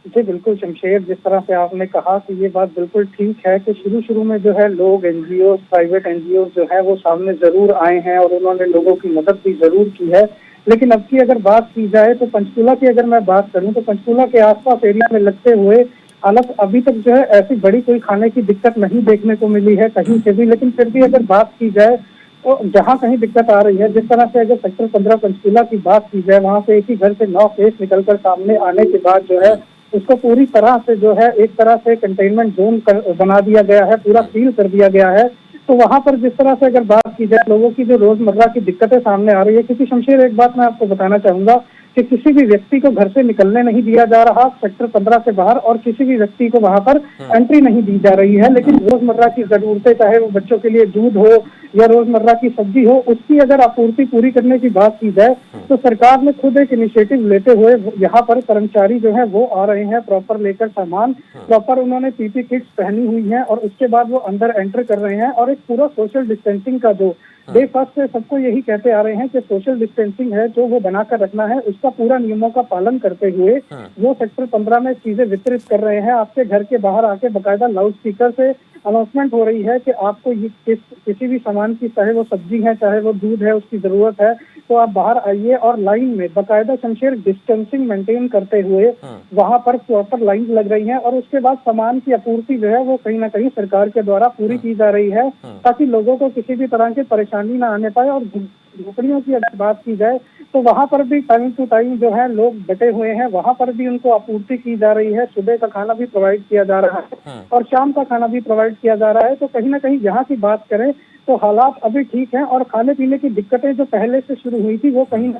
जी बिल्कुल शमशेर, जिस तरह से आपने कहा कि ये बात बिल्कुल ठीक है कि शुरू में जो है लोग एनजीओ, प्राइवेट एनजीओ जो है वो सामने जरूर आए हैं और उन्होंने लोगों की मदद भी जरूर की है। लेकिन अब की अगर बात की जाए तो पंचकूला की अगर मैं बात करूं तो पंचकूला के आसपास एरिया में लगते हुए हालांकि अभी तक जो है ऐसी बड़ी कोई खाने की दिक्कत नहीं देखने को मिली है कहीं से भी। लेकिन फिर भी अगर बात की जाए तो जहाँ कहीं दिक्कत आ रही है, जिस तरह से अगर सेक्टर 15 पंचकूला की बात की जाए, वहाँ पे एक ही घर से 9 केस निकलकर सामने आने के बाद जो है उसको पूरी तरह से जो है एक तरह से कंटेनमेंट जोन बना दिया गया है, पूरा सील कर दिया गया है। तो वहाँ पर जिस तरह से अगर बात की जाए लोगों की जो रोजमर्रा की दिक्कतें सामने आ रही है, क्योंकि शमशेर एक बात मैं आपको बताना चाहूंगा कि किसी भी व्यक्ति को घर से निकलने नहीं दिया जा रहा सेक्टर 15 से बाहर, और किसी भी व्यक्ति को वहां पर एंट्री नहीं दी जा रही है। लेकिन रोजमर्रा की जरूरतें, चाहे वो बच्चों के लिए दूध हो या रोजमर्रा की सब्जी हो, उसकी अगर आपूर्ति पूरी करने की बात की जाए तो सरकार ने खुद एक इनिशिएटिव लेते हुए यहाँ पर कर्मचारी जो है वो आ रहे हैं प्रॉपर लेकर सामान, प्रॉपर उन्होंने पीपी किट्स पहनी हुई है और उसके बाद वो अंदर एंटर कर रहे हैं। और एक पूरा सोशल डिस्टेंसिंग का जो डे फर्स्ट से सबको यही कहते आ रहे हैं कि सोशल डिस्टेंसिंग है जो वो बनाकर रखना है, उसका पूरा नियमों का पालन करते हुए वो सेक्टर 15 में चीजें वितरित कर रहे हैं। आपके घर के बाहर आके बकायदा लाउड स्पीकर से अनाउंसमेंट हो रही है कि आपको ये किसी भी सामान की, चाहे वो सब्जी है चाहे वो दूध है, उसकी जरूरत है तो आप बाहर आइए। और लाइन में बकायदा शमशेर डिस्टेंसिंग मेंटेन करते हुए वहां पर प्रॉपर लाइन लग रही है और उसके बाद सामान की आपूर्ति जो है वो कहीं ना कहीं सरकार के द्वारा पूरी की जा रही है ताकि लोगों को किसी भी तरह की परेशानी ना आने पाए। और झोपड़ियों की अगर बात की जाए तो वहां पर भी टाइम टू टाइम जो है लोग बटे हुए हैं, वहां पर भी उनको आपूर्ति की जा रही है। सुबह का खाना भी प्रोवाइड किया जा रहा है और शाम का खाना भी प्रोवाइड किया जा रहा है। तो कहीं ना कहीं यहाँ की बात करें तो हालात अभी ठीक हैं और खाने पीने की दिक्कतें जो पहले से शुरू हुई थी वो कहीं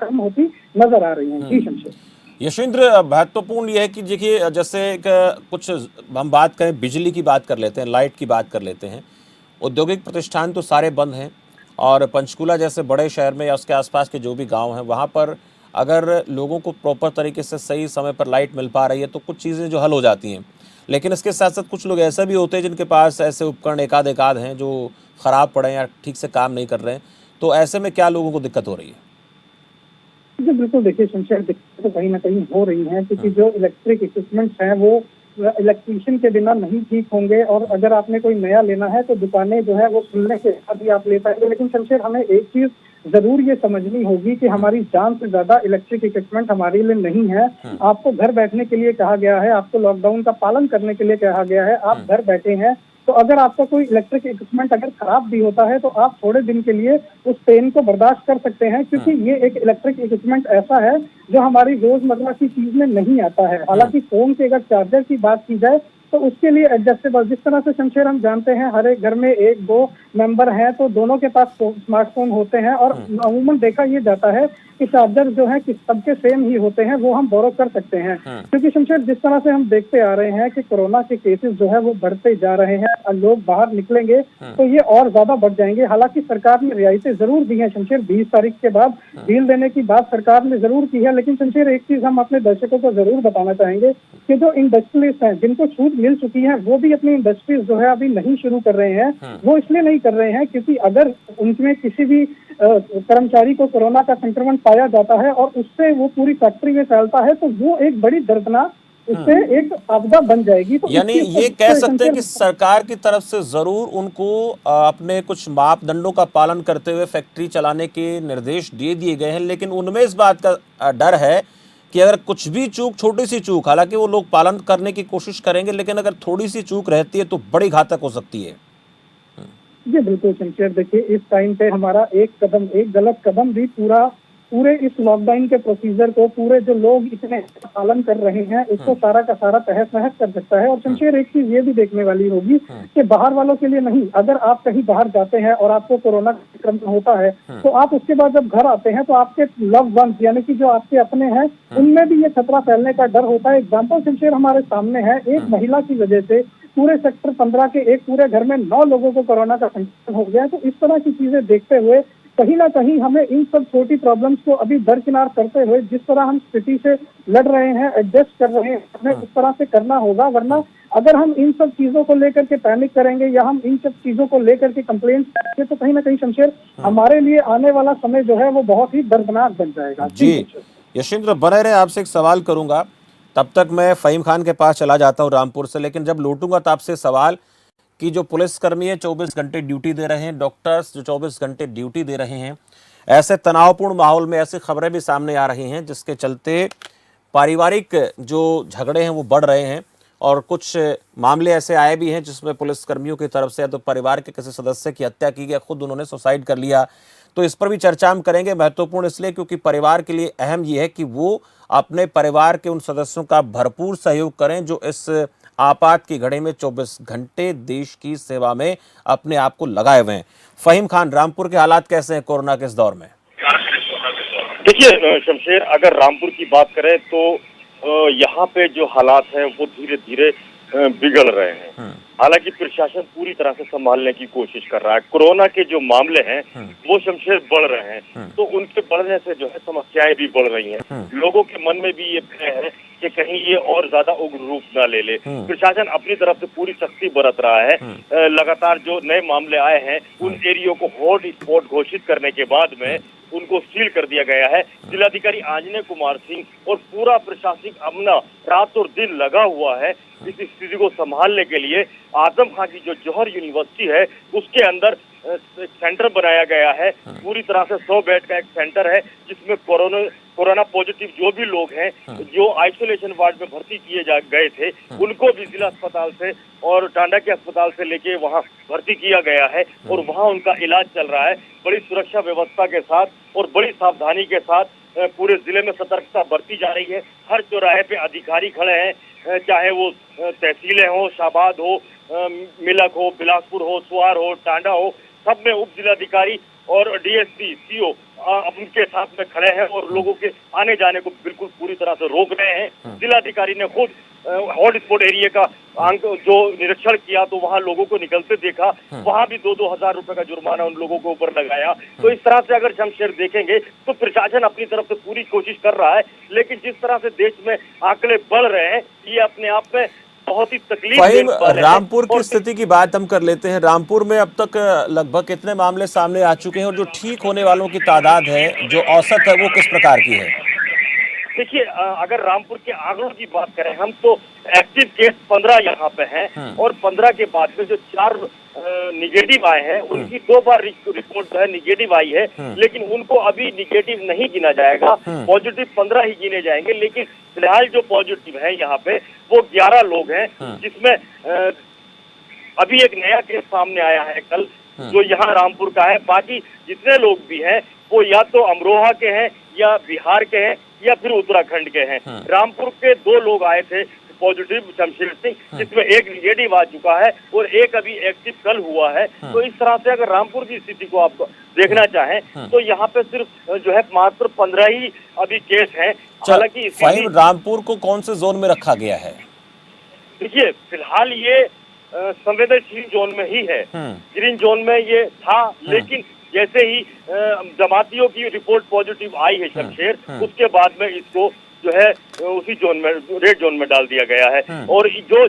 कम होती नजर आ रही हैं। जी शमशेर। यशविंद्र, महत्वपूर्ण यह है कि देखिए जैसे कुछ हम बात करें, बिजली की बात कर लेते हैं, लाइट की बात कर लेते हैं, औद्योगिक प्रतिष्ठान तो सारे बंद हैं और पंचकूला जैसे बड़े शहर में या उसके आसपास के जो भी गांव हैं वहां पर अगर लोगों को प्रॉपर तरीके से सही समय पर लाइट मिल पा रही है तो कुछ चीज़ें जो हल हो जाती हैं। लेकिन इसके साथ साथ कुछ लोग ऐसे भी होते हैं जिनके पास ऐसे उपकरण एकाध हैं जो ख़राब पड़े या ठीक से काम नहीं कर रहे हैं, तो ऐसे में क्या लोगों को दिक्कत हो रही है? जी बिल्कुल, देखिए शमशेर, दिक्कत तो कहीं ना कहीं हो रही है क्योंकि जो इलेक्ट्रिक इक्विपमेंट्स हैं वो इलेक्ट्रीशियन के बिना नहीं ठीक होंगे और अगर आपने कोई नया लेना है तो दुकानें जो है वो खुलने के बाद ही आप ले पाएंगे। लेकिन शमशेर, हमें एक चीज जरूर ये समझनी होगी कि हमारी जान से ज्यादा इलेक्ट्रिक इक्विपमेंट हमारे लिए नहीं है। आपको घर बैठने के लिए कहा गया है, आपको लॉकडाउन का पालन करने के लिए कहा गया है, आप घर बैठे हैं तो अगर आपका कोई इलेक्ट्रिक इक्विपमेंट अगर खराब भी होता है तो आप थोड़े दिन के लिए उस पेन को बर्दाश्त कर सकते हैं क्योंकि ये एक इलेक्ट्रिक इक्विपमेंट ऐसा है जो हमारी रोजमर्रा की चीज में नहीं आता है। हालांकि फोन के अगर चार्जर की बात की जाए तो उसके लिए एडजस्टेबल, जिस तरह से शमशेर हम जानते हैं हर एक घर में 1-2 मेंबर हैं तो दोनों के पास स्मार्टफोन होते हैं और अमूमन देखा ये जाता है कि चार्जर जो है कि सबके सेम ही होते हैं, वो हम बोरो कर सकते हैं। क्योंकि शमशेर जिस तरह से हम देखते आ रहे हैं कि कोरोना के केसेस जो है वो बढ़ते जा रहे हैं और लोग बाहर निकलेंगे तो ये और ज्यादा बढ़ जाएंगे। हालांकि सरकार ने रियायतें जरूर दी है शमशेर, 20 तारीख के बाद डील देने की बात सरकार ने जरूर की है। लेकिन शमशेर एक चीज हम अपने दर्शकों को जरूर बताना चाहेंगे कि जो इंडस्ट्रियलिस्ट हैं जिनको छूट मिल चुकी है वो भी अपनी इंडस्ट्रीज जो है अभी नहीं शुरू कर रहे हैं। वो इसलिए नहीं कर रहे हैं क्योंकि अगर उनमें किसी भी कर्मचारी को कोरोना का संक्रमण पाया जाता है और उससे वो पूरी फैक्ट्री में फैलता है तो वो एक बड़ी दर्दनाक उससे एक आपदा बन जाएगी। तो यानी ये कह सकते हैं कि सरकार की तरफ से जरूर उनको अपने कुछ मापदंडों का पालन करते हुए फैक्ट्री चलाने के निर्देश दे दिए गए हैं, लेकिन उनमें इस बात का डर है कि अगर कुछ भी चूक, छोटी सी चूक, हालांकि वो लोग पालन करने की कोशिश करेंगे, लेकिन अगर थोड़ी सी चूक रहती है तो बड़ी घातक हो सकती है। जी बिल्कुल शमशेर, देखिए इस टाइम पे हमारा एक गलत कदम भी पूरे इस लॉकडाउन के प्रोसीजर को, पूरे जो लोग इतने पालन कर रहे हैं उसको सारा का सारा तहस नहस कर सकता है। और शमशेर, एक चीज ये भी देखने वाली होगी कि बाहर वालों के लिए नहीं, अगर आप कहीं बाहर जाते हैं और आपको कोरोना संक्रमण होता है तो आप उसके बाद जब घर आते हैं तो आपके लव वंस यानी कि जो आपके अपने हैं उनमें भी ये खतरा फैलने का डर होता है। एग्जाम्पल शमशेर हमारे सामने है, एक महिला की वजह से पूरे सेक्टर 15 के एक पूरे घर में 9 लोगों को कोरोना का संक्रमण हो गया है। तो इस तरह की चीजें देखते हुए कहीं ना कहीं हमें इन सब छोटी प्रॉब्लम्स को अभी दरकिनार करते हुए जिस तरह हम स्थिति से लड़ रहे हैं, एडजस्ट कर रहे हैं, हमें उस तरह से करना होगा। वरना अगर हम इन सब चीजों को लेकर के पैनिक करेंगे या हम इन सब चीजों को लेकर के कंप्लेंट करेंगे तो कहीं ना कहीं शमशेर हमारे लिए आने वाला समय जो है वो बहुत ही दर्दनाक बन जाएगा। जी यशेंद्र, बने रहे, आपसे एक सवाल करूंगा, तब तक मैं फहीम खान के पास चला जाता हूं रामपुर से, लेकिन जब लौटूंगा तो आपसे सवाल कि जो पुलिसकर्मी है 24 घंटे ड्यूटी दे रहे हैं, डॉक्टर्स जो 24 घंटे ड्यूटी दे रहे हैं, ऐसे तनावपूर्ण माहौल में ऐसी खबरें भी सामने आ रही हैं जिसके चलते पारिवारिक जो झगड़े हैं वो बढ़ रहे हैं, और कुछ मामले ऐसे आए भी हैं जिसमें पुलिसकर्मियों की तरफ से तो परिवार के किसी सदस्य की हत्या की गई, खुद उन्होंने सुसाइड कर लिया। तो इस पर भी चर्चा हम करेंगे, महत्वपूर्ण इसलिए क्योंकि परिवार के लिए अहम ये है कि वो अपने परिवार के उन सदस्यों का भरपूर सहयोग करें जो इस आपात की घड़ी में 24 घंटे देश की सेवा में अपने आप को लगाए हुए हैं। फहीम खान, रामपुर के हालात कैसे हैं कोरोना के इस दौर में? देखिए शमशेर, अगर रामपुर की बात करें तो यहाँ पे जो हालात हैं वो धीरे धीरे बिगड़ रहे हैं। हालांकि प्रशासन पूरी तरह से संभालने की कोशिश कर रहा है। कोरोना के जो मामले हैं वो शमशेर बढ़ रहे हैं, तो उनके बढ़ने से जो है समस्याएं भी बढ़ रही हैं। लोगों के मन में भी ये भय है कि कहीं ये और ज्यादा उग्र रूप ना ले ले। प्रशासन अपनी तरफ से पूरी सख्ती बरत रहा है। लगातार जो नए मामले आए हैं उन एरियो को हॉट स्पॉट घोषित करने के बाद में उनको सील कर दिया गया है। जिलाधिकारी आंजनेय कुमार सिंह और पूरा प्रशासनिक अमला रात और दिन लगा हुआ है इस स्थिति को संभालने के लिए। आजम खां की जो जौहर यूनिवर्सिटी है उसके अंदर एक सेंटर बनाया गया है, पूरी तरह से 100 बेड का एक सेंटर है जिसमें कोरोना पॉजिटिव जो भी लोग हैं जो आइसोलेशन वार्ड में भर्ती किए गए थे उनको भी जिला अस्पताल से और टांडा के अस्पताल से लेके वहां भर्ती किया गया है और वहां उनका इलाज चल रहा है। बड़ी सुरक्षा व्यवस्था के साथ और बड़ी सावधानी के साथ पूरे जिले में सतर्कता बरती जा रही है। हर चौराहे पे अधिकारी खड़े हैं, चाहे वो तहसीलें हो, शाबाद हो, मिलक हो, बिलासपुर हो, सुआर हो, टांडा हो, सब में उप जिलाधिकारी और डीएसपी, सीओ उनके साथ में खड़े हैं और लोगों के आने जाने को बिल्कुल पूरी तरह से रोक रहे हैं। जिलाधिकारी ने खुद हॉट स्पॉट एरिया का जो निरीक्षण किया तो वहां लोगों को निकलते देखा, वहां भी 2-2 हजार रुपए का जुर्माना उन लोगों के ऊपर लगाया। तो इस तरह से अगर शमशेर देखेंगे तो प्रशासन अपनी तरफ से पूरी कोशिश कर रहा है, लेकिन जिस तरह से देश में आंकड़े बढ़ रहे हैं ये अपने आप में बहुत ही तकलीफ। रामपुर की स्थिति की बात हम कर लेते हैं। रामपुर में अब तक लगभग कितने मामले सामने आ चुके हैं और जो ठीक होने वालों की तादाद है, जो औसत है, वो किस प्रकार की है? देखिए अगर रामपुर के आंकड़ों की बात करें हम तो एक्टिव केस 15 यहाँ पे हैं और 15 के बाद में जो 4 निगेटिव आए हैं उनकी 2 बार रिपोर्ट जो है निगेटिव आई है, लेकिन उनको अभी निगेटिव नहीं गिना जाएगा, पॉजिटिव 15 ही गिने जाएंगे। लेकिन फिलहाल जो पॉजिटिव है यहाँ पे वो 11 लोग हैं, जिसमें अभी एक नया केस सामने आया है कल जो यहाँ रामपुर का है। बाकी जितने लोग भी हैं वो या तो अमरोहा के हैं या बिहार के हैं या फिर उत्तराखंड के हैं। रामपुर के 2 लोग आए थे पॉजिटिव, शमशेर सिंह, जिसमें एक निगेटिव आ चुका है और एक अभी एक्टिव कल हुआ है। तो इस तरह से अगर रामपुर की स्थिति को आप देखना चाहें तो यहाँ पे सिर्फ जो है मात्र 15 ही अभी केस हैं। हालांकि रामपुर को कौन से जोन में रखा गया है? देखिए फिलहाल ये संवेदनशील जोन में ही है, ग्रीन जोन में ये था, लेकिन जैसे ही जमातियों की रिपोर्ट पॉजिटिव आई है शमशेर, उसके बाद में इसको जो है उसी जोन में, रेड जोन में डाल दिया गया है। और जो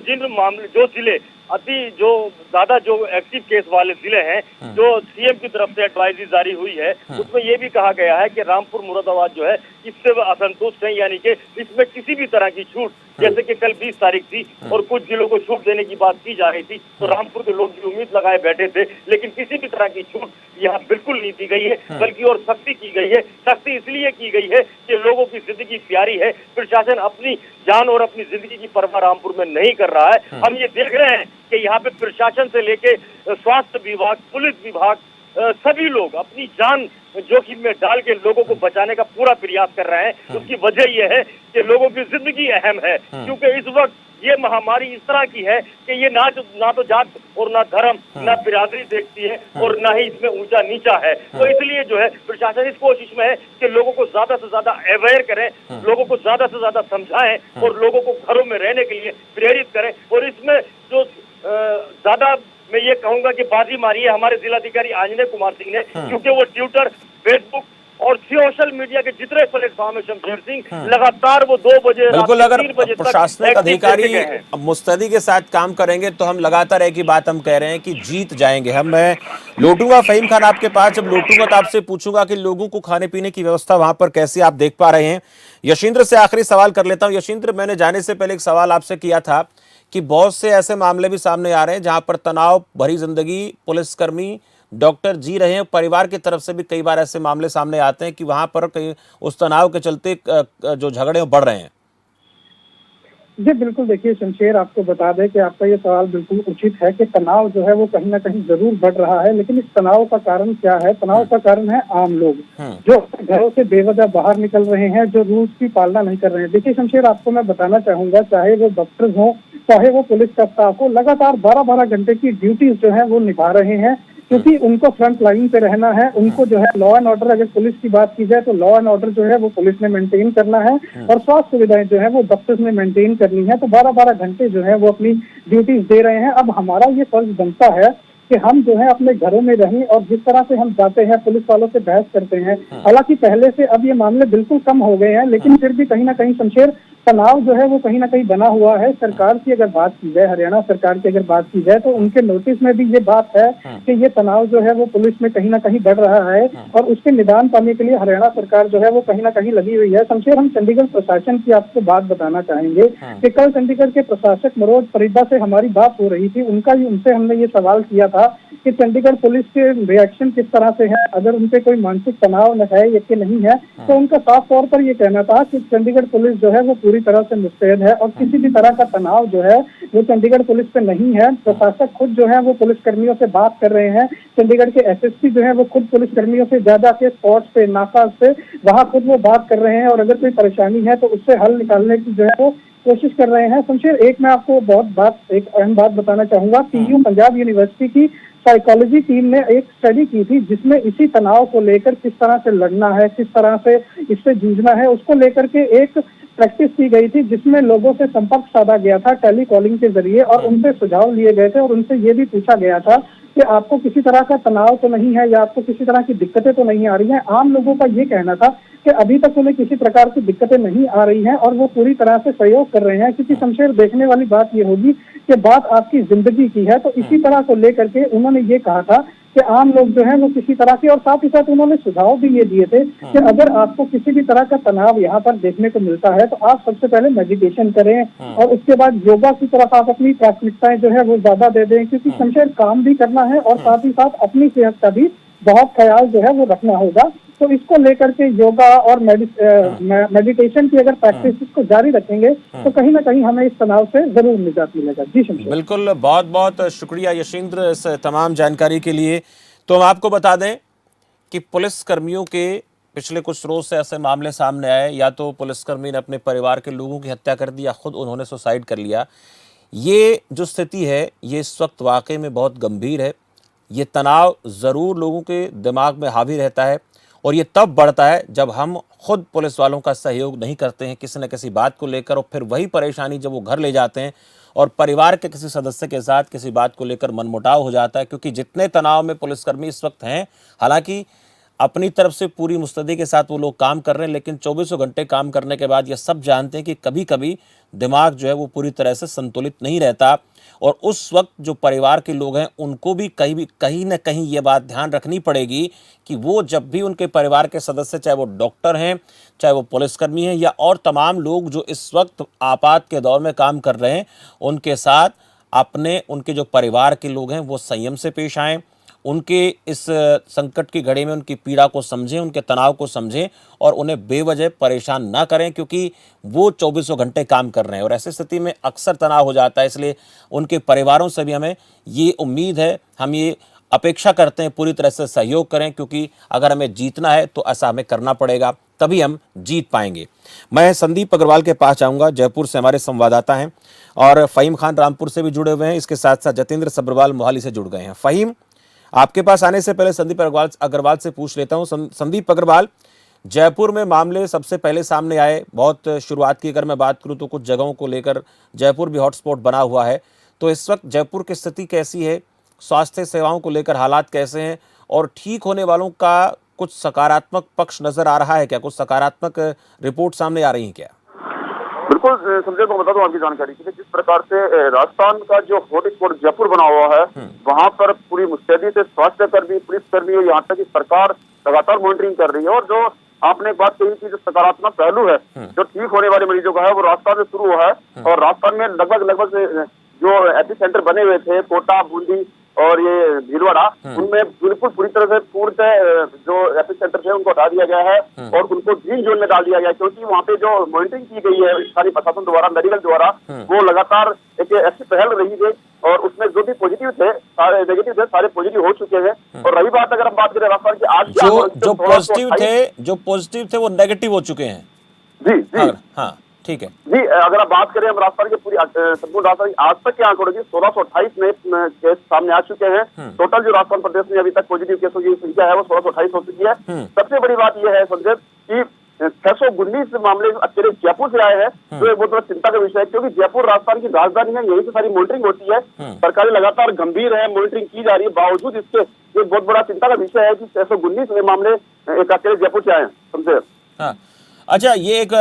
जिले जो ज्यादा जो एक्टिव केस वाले जिले हैं, जो सीएम की तरफ से एडवाइजरी जारी हुई है, उसमें ये भी कहा गया है कि रामपुर मुरादाबाद जो है इससे वो असंतुष्ट है, यानी कि इसमें किसी भी तरह की छूट, जैसे कि कल 20 तारीख थी और कुछ जिलों को छूट देने की बात की जा रही थी, तो रामपुर के लोग भी उम्मीद लगाए बैठे थे, लेकिन किसी भी तरह की छूट यहाँ बिल्कुल नहीं दी गई है, बल्कि और सख्ती की गई है। सख्ती इसलिए की गई है कि लोगों की जिंदगी प्यारी है, प्रशासन अपनी जान और अपनी जिंदगी की परवाह रामपुर में नहीं कर रहा है। हम ये देख रहे हैं कि यहाँ पे प्रशासन से लेके स्वास्थ्य विभाग, पुलिस विभाग, सभी लोग अपनी जान जोखिम में डाल के लोगों को बचाने का पूरा प्रयास कर रहे हैं। उसकी वजह यह है कि लोगों की जिंदगी अहम है, क्योंकि इस वक्त ये महामारी इस तरह की है कि ये ना तो जात और ना धर्म, ना बिरादरी देखती है और ना ही इसमें ऊंचा नीचा है। तो इसलिए जो है प्रशासन इस कोशिश में है कि लोगों को ज्यादा से ज्यादा अवेयर करें, लोगों को ज्यादा से ज्यादा समझाएं और लोगों को घरों में रहने के लिए प्रेरित करें। और इसमें जो ज्यादा मैं ये कहूंगा कि बाजी मारी है हमारे जिलाधिकारी आंजनेय कुमार सिंह ने, क्योंकि वो ट्विटर, फेसबुक और सोशल मीडिया के जितने प्लेटफॉर्म है शमशेर सिंह, लगातार वो 2 बजे बिल्कुल, रात के अगर 3 बजे प्रशासनिक तक अधिकारी मुस्तैदी के साथ काम करेंगे तो हम लगातार एक ही बात हम कह रहे हैं कि जीत जाएंगे। मैं लौटूंगा फहीम खान आपके पास, जब लौटूंगा तो आपसे पूछूंगा कि लोगों को खाने पीने की व्यवस्था वहां पर कैसी आप देख पा रहे हैं। यशिंद्र से आखिरी सवाल कर लेता हूं। यशिंद्र, मैंने जाने से पहले एक सवाल आपसे किया था कि बहुत से ऐसे मामले भी सामने आ रहे हैं जहां पर तनाव भरी जिंदगी पुलिसकर्मी, डॉक्टर जी रहे हैं, परिवार की तरफ से भी कई बार ऐसे मामले सामने आते हैं कि वहां पर कई उस तनाव के चलते जो झगड़े बढ़ रहे हैं। जी बिल्कुल, देखिए शमशेर, आपको बता दें कि आपका ये सवाल बिल्कुल उचित है कि तनाव जो है वो कहीं ना कहीं जरूर बढ़ रहा है, लेकिन इस तनाव का कारण क्या है? तनाव का कारण है आम लोग जो घरों से बेवजह बाहर निकल रहे हैं, जो रूल्स की पालना नहीं कर रहे हैं। देखिए शमशेर, आपको मैं बताना चाहूंगा, चाहे वो डॉक्टर हो, चाहे वो पुलिस का स्टाफ हो, लगातार 12-12 घंटे की ड्यूटीज जो है वो निभा रहे हैं, क्योंकि उनको फ्रंट लाइन पे रहना है। उनको जो है लॉ एंड ऑर्डर, अगर पुलिस की बात की जाए तो लॉ एंड ऑर्डर जो है वो पुलिस ने मेंटेन करना है और स्वास्थ्य सुविधाएं जो है वो डॉक्टर्स ने मेंटेन करनी है। तो 12-12 घंटे जो है वो अपनी ड्यूटीज दे रहे हैं। अब हमारा ये फर्ज बनता है कि हम जो है अपने घरों में रहें, और जिस तरह से हम जाते हैं पुलिस वालों से बहस करते हैं, हालांकि पहले से अब ये मामले बिल्कुल कम हो गए हैं, लेकिन फिर भी कहीं ना कहीं शमशेर तनाव जो है वो कहीं ना कहीं बना हुआ है। सरकार की अगर बात की जाए, हरियाणा सरकार की अगर बात की जाए, तो उनके नोटिस में भी ये बात है कि ये तनाव जो है वो पुलिस में कहीं ना कहीं बढ़ रहा है, और उसके निदान पाने के लिए हरियाणा सरकार जो है वो कहीं ना कहीं लगी हुई है। शमशेर, हम चंडीगढ़ प्रशासन की आपको बात बताना चाहेंगे कि कल चंडीगढ़ के प्रशासक मनोज परिदा से हमारी बात हो रही थी। उनसे हमने ये सवाल किया था कि चंडीगढ़ पुलिस के रिएक्शन किस तरह से है, अगर उनपे कोई मानसिक तनाव है या कि नहीं है। तो उनका साफ तौर पर ये कहना था कि चंडीगढ़ पुलिस जो है वो पूरी तरह से मुस्तैद है और किसी भी तरह का तनाव जो है वो चंडीगढ़ पुलिस पे नहीं है। प्रशासक खुद जो है वो पुलिस कर्मियों से बात कर रहे हैं। चंडीगढ़ के एसएसपी जो है वो खुद पुलिस कर्मियों से ज्यादा के स्पॉट पे, नाका से वहां खुद वो बात कर रहे हैं, और अगर कोई परेशानी है तो उससे हल निकालने की जो है वो कोशिश कर रहे हैं। शमशेर, एक मैं आपको एक अहम बात बताना चाहूंगा। पीयू पंजाब यूनिवर्सिटी की साइकोलॉजी टीम ने एक स्टडी की थी जिसमें इसी तनाव को लेकर किस तरह से लड़ना है, किस तरह से इससे जूझना है, उसको लेकर के एक प्रैक्टिस की गई थी, जिसमें लोगों से संपर्क साधा गया था टेली कॉलिंग के जरिए, और उनसे सुझाव लिए गए थे और उनसे ये भी पूछा गया था कि आपको किसी तरह का तनाव तो नहीं है या आपको किसी तरह की दिक्कतें तो नहीं आ रही हैं। आम लोगों का ये कहना था कि अभी तक उन्हें किसी प्रकार की दिक्कतें नहीं आ रही हैं और वो पूरी तरह से सहयोग कर रहे हैं, क्योंकि शमशेर, देखने वाली बात ये होगी कि बात आपकी जिंदगी की है। तो इसी तरह को लेकर के उन्होंने ये कहा था कि आम लोग जो है वो किसी तरह के, और साथ ही साथ उन्होंने सुझाव भी ये दिए थे कि अगर आपको किसी भी तरह का तनाव यहाँ पर देखने को मिलता है तो आप सबसे पहले मेडिटेशन करें और उसके बाद योगा की तरफ आप अपनी प्राथमिकताएं जो है वो ज्यादा दे दें, क्योंकि शमशेर काम भी करना है और साथ ही साथ अपनी सेहत का भी बहुत ख्याल जो है वो रखना होगा। तो इसको लेकर के योगा और मेडिटेशन की अगर प्रैक्टिस इसको जारी रखेंगे तो कहीं ना कहीं हमें इस तनाव से जरूर निजात मिलेगा। जी शमशेर, बिल्कुल, बहुत बहुत शुक्रिया यशिंद्र इस तमाम जानकारी के लिए। तो हम आपको बता दें कि पुलिस कर्मियों के पिछले कुछ रोज से ऐसे मामले सामने आए, या तो पुलिसकर्मी ने अपने परिवार के लोगों की हत्या कर दी या खुद उन्होंने सुसाइड कर लिया। ये जो स्थिति है ये इस वक्त वाकई में बहुत गंभीर है। ये तनाव ज़रूर लोगों के दिमाग में हावी रहता है, और ये तब बढ़ता है जब हम खुद पुलिस वालों का सहयोग नहीं करते हैं किसी न किसी बात को लेकर, और फिर वही परेशानी जब वो घर ले जाते हैं और परिवार के किसी सदस्य के साथ किसी बात को लेकर मनमुटाव हो जाता है। क्योंकि जितने तनाव में पुलिसकर्मी इस वक्त हैं, हालांकि अपनी तरफ से पूरी मुस्तैदी के साथ वो लोग काम कर रहे हैं, लेकिन 24 घंटे काम करने के बाद ये सब जानते हैं कि कभी कभी दिमाग जो है वो पूरी तरह से संतुलित नहीं रहता। और उस वक्त जो परिवार के लोग हैं उनको भी कहीं ना कहीं ये बात ध्यान रखनी पड़ेगी कि वो जब भी उनके परिवार के सदस्य, चाहे वो डॉक्टर हैं, चाहे वो पुलिसकर्मी हैं, या और तमाम लोग जो इस वक्त आपात के दौर में काम कर रहे हैं, उनके साथ उनके जो परिवार के लोग हैं वो संयम से पेश आएँ, उनके इस संकट की घड़ी में उनकी पीड़ा को समझें, उनके तनाव को समझें और उन्हें बेवजह परेशान ना करें, क्योंकि वो 24 घंटे काम कर रहे हैं और ऐसी स्थिति में अक्सर तनाव हो जाता है। इसलिए उनके परिवारों से भी हमें ये उम्मीद है, हम ये अपेक्षा करते हैं पूरी तरह से सहयोग करें, क्योंकि अगर हमें जीतना है तो ऐसा हमें करना पड़ेगा, तभी हम जीत पाएंगे। मैं संदीप अग्रवाल के पास जाऊंगा, जयपुर से हमारे संवाददाता हैं और फ़हीम खान रामपुर से भी जुड़े हुए हैं, इसके साथ साथ जतेंद्र सब्रवाल मोहाली से जुड़ गए हैं। फ़हीम, आपके पास आने से पहले संदीप अग्रवाल से पूछ लेता हूं। संदीप अग्रवाल, जयपुर में मामले सबसे पहले सामने आए, बहुत शुरुआत की अगर मैं बात करूं तो कुछ जगहों को लेकर जयपुर भी हॉटस्पॉट बना हुआ है, तो इस वक्त जयपुर की स्थिति कैसी है, स्वास्थ्य सेवाओं को लेकर हालात कैसे हैं और ठीक होने वालों का कुछ सकारात्मक पक्ष नजर आ रहा है क्या, कुछ सकारात्मक रिपोर्ट सामने आ रही है क्या? बिल्कुल संजय को बता दूं आपकी जानकारी के लिए, जिस प्रकार से राजस्थान का जो हॉटस्पॉट जयपुर बना हुआ है, वहां पर पूरी मुस्तैदी से स्वास्थ्य कर्मी, पुलिसकर्मी और यहाँ तक कि सरकार लगातार मॉनिटरिंग कर रही है। और जो आपने एक बात कही कि जो सकारात्मक पहलू है, जो ठीक होने वाले मरीजों का है, वो राजस्थान से शुरू हुआ है। और राजस्थान में लगभग जो एपी सेंटर बने हुए थे, कोटा, बूंदी और ये भीलवाड़ा, उनमें बिल्कुल पूरी तरह से पूर्णतः जो एपी सेंटर थे उनको हटा दिया गया है और उनको ग्रीन जोन में डाल दिया गया है, क्योंकि वहाँ पे जो मॉनिटरिंग की गई है स्थानीय प्रशासन द्वारा, मेडिकल द्वारा, वो लगातार एक ऐसी पहल रही है और उसमें जो भी पॉजिटिव थे, सारे नेगेटिव थे, सारे पॉजिटिव हो चुके हैं। और रही बात अगर हम बात करें राजस्थान की, आज जो पॉजिटिव थे वो नेगेटिव हो चुके हैं। जी जी हाँ, ठीक है जी। अगर आप बात करें हम राजस्थान के पूरी संपूर्ण राजस्थान आज तक के आंकड़ों की, 1628 नए केस सामने आ चुके हैं। टोटल जो राजस्थान प्रदेश में अभी तक पॉजिटिव केसों की संख्या है वो 1628 हो चुकी है। सबसे बड़ी बात यह है संजय कि 619 मामले अकेले जयपुर से आए हैं, जो एक बहुत बड़ा चिंता का विषय है, क्योंकि जयपुर राजस्थान की राजधानी है, यहीं से सारी मॉनिटरिंग होती है। सरकारें लगातार गंभीर है, मॉनिटरिंग की जा रही है, बावजूद इसके एक बहुत बड़ा चिंता का विषय है कि 619 मामले एक अकेले जयपुर से आए हैं समझे। हाँ, अच्छा, ये एक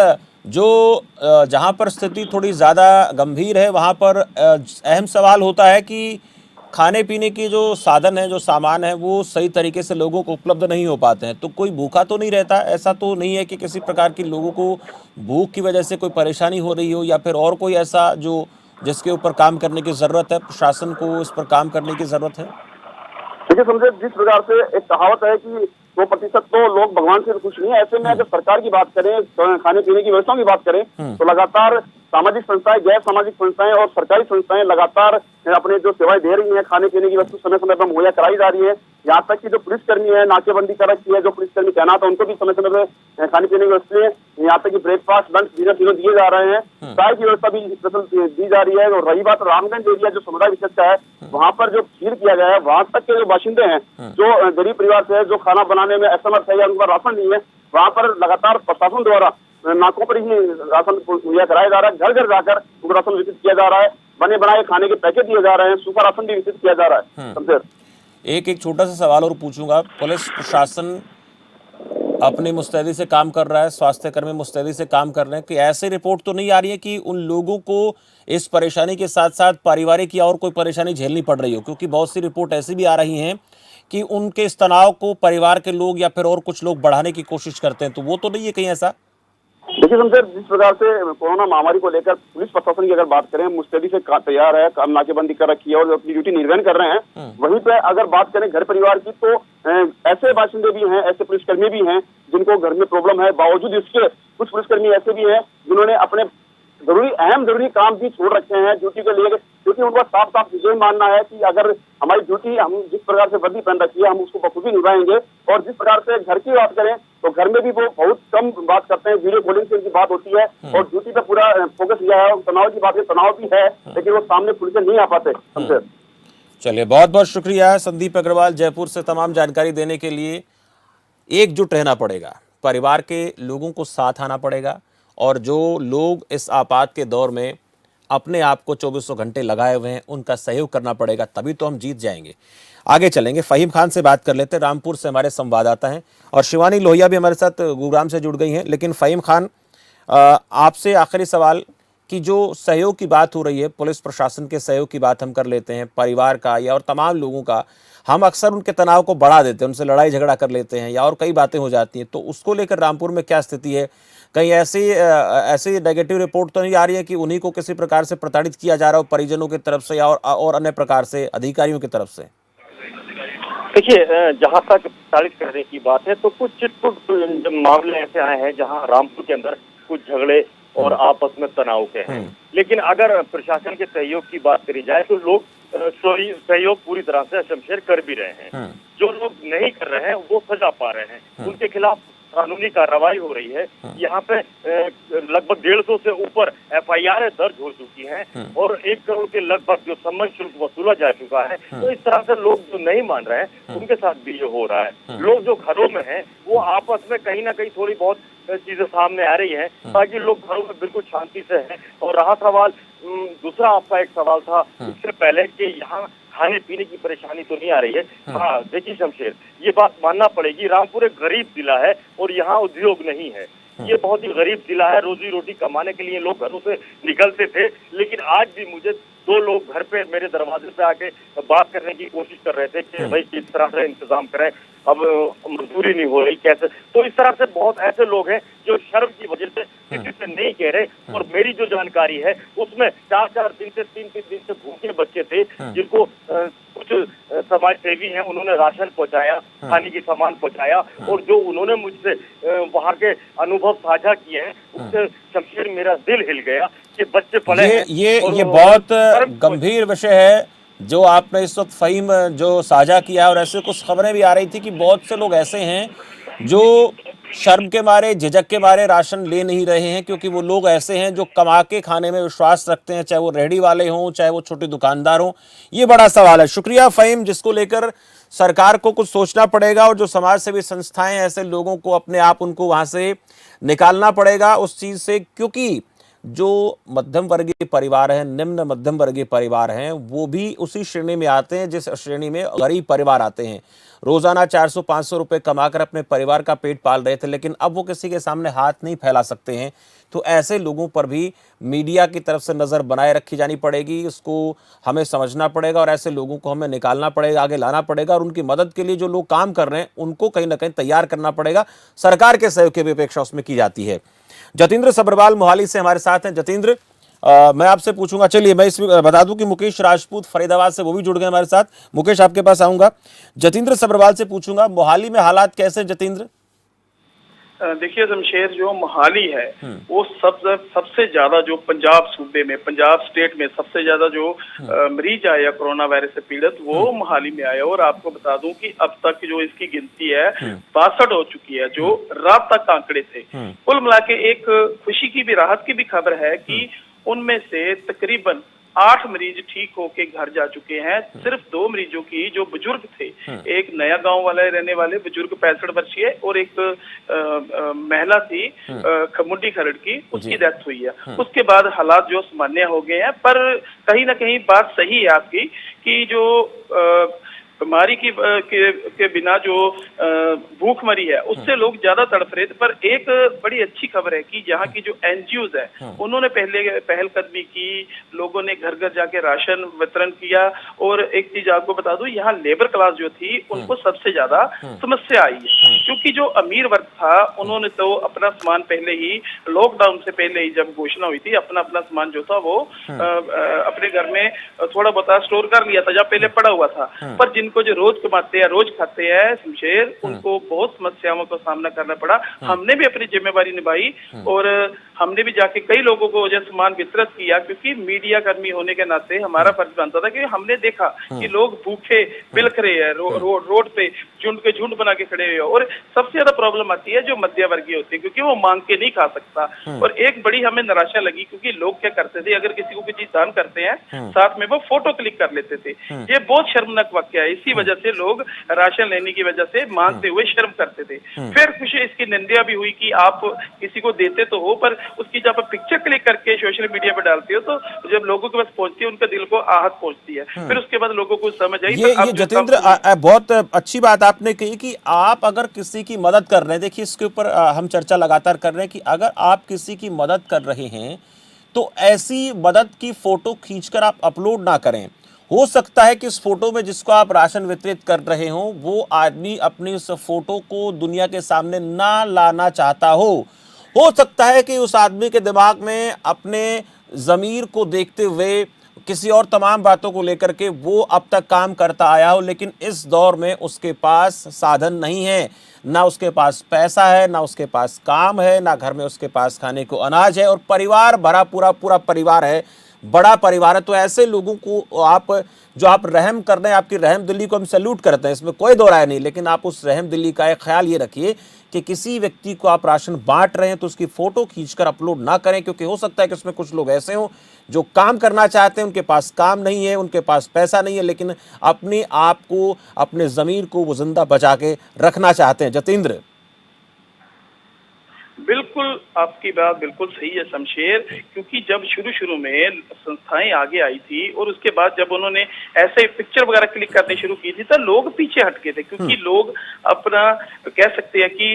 जो जहाँ पर स्थिति थोड़ी ज़्यादा गंभीर है वहाँ पर अहम सवाल होता है कि खाने पीने की जो साधन है, जो सामान है, वो सही तरीके से लोगों को उपलब्ध नहीं हो पाते हैं। तो कोई भूखा तो नहीं रहता, ऐसा तो नहीं है कि किसी प्रकार की लोगों को भूख की वजह से कोई परेशानी हो रही हो, या फिर और कोई ऐसा जो जिसके ऊपर काम करने की ज़रूरत है, प्रशासन को इस पर काम करने की ज़रूरत है? देखिए समझे, जिस प्रकार से एक कहावत है कि 100% तो लोग भगवान से खुश नहीं है, ऐसे में अगर सरकार की बात करें, खाने पीने की व्यवस्थाओं की बात करें, तो लगातार सामाजिक संस्थाएं, गैर सामाजिक संस्थाएं और सरकारी संस्थाएं लगातार अपने जो सेवाएं दे रही हैं, खाने पीने की वस्तु समय समय पर मुहैया कराई जा रही है। यहाँ तक कि जो पुलिसकर्मी है, नाकेबंदी कर रखी है, जो पुलिसकर्मी तैनात है, उनको भी समय समय पर खाने पीने की वस्तुएं, यहाँ तक कि ब्रेकफास्ट, लंच, डिनर तीनों दिए जा रहे हैं। चाय की व्यवस्था भी स्पेशल दी जा रही है। और रही बात रामगंज एरिया जो समुदाय विशेष का है, वहाँ पर जो खीर किया गया है, वहाँ तक के जो बाशिंदे हैं, जो गरीब परिवार से है, जो खाना बनाने में असमर्थ है या उनका राशन नहीं है, वहाँ पर लगातार प्रशासन द्वारा नाकों पर ही राशन मुहैया कराया जा रहा है। घर घर जाकर उनको राशन वितरित किया जा रहा है, बने बनाए खाने के पैकेट दिए जा रहे हैं, सूखा राशन भी वितरित किया जा रहा है समझे। एक छोटा सा सवाल और पूछूंगा, पुलिस प्रशासन अपनी मुस्तैदी से काम कर रहा है, स्वास्थ्य कर्मी मुस्तैदी से काम कर रहे हैं, कि ऐसी रिपोर्ट तो नहीं आ रही है कि उन लोगों को इस परेशानी के साथ साथ पारिवारिक या और कोई परेशानी झेलनी पड़ रही हो? क्योंकि बहुत सी रिपोर्ट ऐसी भी आ रही हैं कि उनके इस तनाव को परिवार के लोग या फिर और कुछ लोग बढ़ाने की कोशिश करते हैं, तो वो तो नहीं है कहीं ऐसा? देखिए समझे, जिस प्रकार से कोरोना महामारी को लेकर पुलिस प्रशासन की अगर बात करें, मुस्तैदी से तैयार है, काम नाकेबंदी कर रखी है और अपनी ड्यूटी निर्वहन कर रहे हैं। वहीं पे अगर बात करें घर परिवार की, तो ऐसे बाशिंदे भी हैं, ऐसे पुलिसकर्मी भी हैं जिनको घर में प्रॉब्लम है, बावजूद इसके कुछ पुलिसकर्मी ऐसे भी हैं जिन्होंने अपने जरूरी काम भी छोड़ रखे हैं ड्यूटी के लिए, क्योंकि उनका साफ साफ ये मानना है कि अगर हमारी ड्यूटी हम जिस प्रकार से वर्दी पहन रखी है, हम उसको बखूबी निभाएंगे। और जिस प्रकार से घर की बात करें तो घर में भी वो बहुत कम बात करते हैं, वीडियो कॉलिंग से उनकी बात होती है और ड्यूटी पे पूरा फोकस किया है। तनाव की बात है, तनाव भी है, लेकिन वो सामने खुलकर नहीं आ पाते समझे। चलिए, बहुत बहुत शुक्रिया संदीप अग्रवाल जयपुर से तमाम जानकारी देने के लिए। एकजुट रहना पड़ेगा, परिवार के लोगों को साथ आना पड़ेगा, और जो लोग इस आपात के दौर में अपने आप को 2400 घंटे लगाए हुए हैं, उनका सहयोग करना पड़ेगा, तभी तो हम जीत जाएंगे। आगे चलेंगे, फ़हीम खान से बात कर लेते हैं, रामपुर से हमारे संवाददाता हैं, और शिवानी लोहिया भी हमारे साथ गुरुग्राम से जुड़ गई हैं। लेकिन फ़हीम खान, आपसे आखिरी सवाल कि जो सहयोग की बात हो रही है, पुलिस प्रशासन के सहयोग की बात हम कर लेते हैं, परिवार का या और तमाम लोगों का, हम अक्सर उनके तनाव को बढ़ा देते हैं, उनसे लड़ाई झगड़ा कर लेते हैं या और कई बातें हो जाती हैं, तो उसको लेकर रामपुर में क्या स्थिति है? कहीं ऐसी नेगेटिव रिपोर्ट तो नहीं आ रही है कि उन्हीं को किसी प्रकार से प्रताड़ित किया जा रहा हो परिजनों की तरफ से या और अन्य प्रकार से अधिकारियों की तरफ से? देखिए, जहां तक प्रताड़ित करने की बात है तो कुछ चिटपुट मामले ऐसे आए हैं जहां रामपुर के अंदर कुछ झगड़े और आपस में तनाव के हैं। लेकिन अगर प्रशासन के सहयोग की बात करी जाए तो लोग सहयोग पूरी तरह से शमशेर कर भी रहे हैं। जो लोग नहीं कर रहे हैं वो सजा पा रहे हैं, उनके खिलाफ कानूनी कार्रवाई हो रही है। यहाँ पे लगभग 150 से ऊपर FIR दर्ज हो चुकी हैं और 1 करोड़ के लगभग जो सम्मान शुल्क वसूला जा चुका है। तो इस तरह से लोग जो नहीं मान रहे हैं उनके साथ भी ये हो रहा है। लोग जो घरों में हैं वो आपस में कहीं ना कहीं थोड़ी बहुत चीजें सामने आ रही हैं, बाकी लोग घरों में बिल्कुल शांति से हैं। और रहा सवाल दूसरा, आपका एक सवाल था इससे पहले कि यहाँ खाने पीने की परेशानी तो नहीं आ रही है। हाँ, देखिए शमशेर, ये बात मानना पड़ेगी, रामपुर एक गरीब जिला है और यहाँ उद्योग नहीं है। ये बहुत ही गरीब जिला है, रोजी रोटी कमाने के लिए लोग घरों से निकलते थे। लेकिन आज भी मुझे 2 लोग घर पे मेरे दरवाजे पे आके बात करने की कोशिश कर रहे थे कि भाई किस तरह से इंतजाम करें, अब मजदूरी नहीं हो रही कैसे। तो इस तरह से बहुत ऐसे लोग हैं जो शर्म की वजह से किसी से नहीं कह रहे। और मेरी जो जानकारी है उसमें 4-4 दिन से 3-3 दिन से भूखे बच्चे थे जिनको कुछ समाज सेवी हैं उन्होंने राशन पहुंचाया, खाने की सामान पहुंचाया। और जो उन्होंने मुझसे वहाँ के अनुभव साझा किए हैं उससे शमशेर मेरा दिल हिल गया कि बच्चे पले ये बहुत गंभीर विषय है जो आपने इस वक्त फ़हीम जो साझा किया है। और ऐसे कुछ खबरें भी आ रही थी कि बहुत से लोग ऐसे हैं जो शर्म के मारे, झिझक के मारे राशन ले नहीं रहे हैं, क्योंकि वो लोग ऐसे हैं जो कमा के खाने में विश्वास रखते हैं, चाहे वो रेहड़ी वाले हों, चाहे वो छोटे दुकानदार हों। ये बड़ा सवाल है। शुक्रिया फ़हीम, जिसको लेकर सरकार को कुछ सोचना पड़ेगा और जो समाज सेवी संस्थाएं ऐसे लोगों को अपने आप उनको वहाँ से निकालना पड़ेगा उस चीज़ से, क्योंकि जो मध्यम वर्गीय परिवार हैं, निम्न मध्यम वर्गीय परिवार हैं, वो भी उसी श्रेणी में आते हैं जिस श्रेणी में गरीब परिवार आते हैं। रोजाना 400-500 रुपए कमाकर अपने परिवार का पेट पाल रहे थे, लेकिन अब वो किसी के सामने हाथ नहीं फैला सकते हैं। तो ऐसे लोगों पर भी मीडिया की तरफ से नज़र बनाए रखी जानी पड़ेगी, इसको हमें समझना पड़ेगा और ऐसे लोगों को हमें निकालना पड़ेगा, आगे लाना पड़ेगा। और उनकी मदद के लिए जो लोग काम कर रहे हैं उनको कहीं ना कहीं तैयार करना पड़ेगा। सरकार के सहयोग की भी अपेक्षा उसमें की जाती है। जतेंद्र सब्रवाल मोहाली से हमारे साथ हैं। जतेंद्र, मैं आपसे पूछूंगा, चलिए मैं इसमें बता दूं कि मुकेश राजपूत फरीदाबाद से वो भी जुड़ गए हमारे साथ। मुकेश, आपके पास आऊंगा। जतेंद्र सब्रवाल से पूछूंगा, मोहाली में हालात कैसे जतेंद्र? देखिए शमशेर, जो मोहाली है वो सबसे ज्यादा जो पंजाब सूबे में, पंजाब स्टेट में सबसे ज्यादा जो मरीज आया कोरोना वायरस से पीड़ित, वो मोहाली में आया। और आपको बता दूं कि अब तक जो इसकी गिनती है 62 हो चुकी है, जो रात तक आंकड़े थे। कुल मिला के एक खुशी की भी, राहत की भी खबर है कि उनमें से तकरीबन 8 मरीज ठीक होके घर जा चुके हैं। सिर्फ 2 मरीजों की, जो बुजुर्ग थे, एक नया गांव वाले रहने वाले बुजुर्ग 65 वर्षीय और एक महिला थी मुंडी खरड़ की, उसकी डेथ हुई है। उसके बाद हालात जो सामान्य हो गए हैं। पर कहीं ना कहीं बात सही है आपकी कि जो बीमारी के बिना जो भूखमरी है उससे लोग ज्यादा तड़प रहे थे। पर एक बड़ी अच्छी खबर है कि यहाँ की जो NGOs है उन्होंने पहलकदमी की, लोगों ने घर घर जाके राशन वितरण किया। और एक चीज आपको बता दूं, यहाँ लेबर क्लास जो थी उनको सबसे ज्यादा समस्या आई है, क्योंकि जो अमीर वर्ग था उन्होंने तो अपना सामान पहले ही, लॉकडाउन से पहले ही जब घोषणा हुई थी, अपना सामान जो था वो अपने घर में थोड़ा बहुत स्टोर कर लिया था, जब पहले पड़ा हुआ था। पर जिनको जो रोज कमाते हैं, रोज खाते हैं शमशेर, उनको बहुत समस्याओं का सामना करना पड़ा। हमने भी अपनी जिम्मेवारी निभाई और हमने भी जाके कई लोगों को जो सामान वितरित किया, क्योंकि मीडिया कर्मी होने के नाते हमारा फर्ज बनता था कि हमने देखा कि लोग भूखे बिलख रहे हैं, रोड पे झुंड के झुंड बना के खड़े हुए। और सबसे ज्यादा प्रॉब्लम आती है जो मध्य वर्गीय होते हैं, क्योंकि वो मांग के नहीं खा सकता। और एक बड़ी हमें निराशा लगी, क्योंकि लोग क्या करते थे, अगर किसी को कोई चीज दान करते हैं साथ में वो फोटो क्लिक कर लेते थे। ये बहुत शर्मनाक वाकया है। इसी वजह से लोग राशन लेने की वजह से मांगते हुए शर्म करते थे। फिर कुछ इसकी निंदा भी हुई कि आप किसी को देते तो हो, पर उसकी जब आप पिक्चर क्लिक करके सोशल मीडिया पर डालते हो तो जब लोगों के पास पहुंचती है, उनका दिल को आहत पहुंचती है। फिर उसके बाद लोगों को समझ आई। ये जतेंद्र, बहुत अच्छी बात आपने कही कि आप अगर किसी की मदद कर रहे हैं, देखिए इसके ऊपर हम चर्चा लगातार कर रहे हैं कि अगर आप किसी की मदद कर रहे हैं तो ऐसी मदद की फोटो खींचकर आप अपलोड ना करें। हो सकता है कि इस फोटो में जिसको आप राशन वितरित कर रहे हो वो आदमी अपनी उस फोटो को दुनिया के सामने ना लाना चाहता हो सकता है कि उस आदमी के दिमाग में अपने ज़मीर को देखते हुए किसी और तमाम बातों को लेकर के वो अब तक काम करता आया हो, लेकिन इस दौर में उसके पास साधन नहीं है, ना उसके पास पैसा है, ना उसके पास काम है, ना घर में उसके पास खाने को अनाज है, और परिवार भरा पूरा परिवार है, बड़ा परिवार है। तो ऐसे लोगों को आप रहम कर रहे हैं, आपकी रहम दिली को हम सैल्यूट करते हैं, इसमें कोई दो राय नहीं, लेकिन आप उस रहम दिली का एक ख्याल ये रखिए कि किसी व्यक्ति को आप राशन बांट रहे हैं तो उसकी फोटो खींचकर अपलोड ना करें, क्योंकि हो सकता है कि उसमें कुछ लोग ऐसे हों जो काम करना चाहते हैं, उनके पास काम नहीं है, उनके पास पैसा नहीं है, लेकिन अपने आप को, अपने ज़मीर को वो जिंदा बचा के रखना चाहते हैं। जतेंद्र, बिल्कुल आपकी बात बिल्कुल सही है शमशेर, क्योंकि जब शुरू में संस्थाएं आगे आई थी और उसके बाद जब उन्होंने ऐसे पिक्चर वगैरह क्लिक करने शुरू की थी तो लोग पीछे हटके थे, क्योंकि लोग अपना कह सकते हैं कि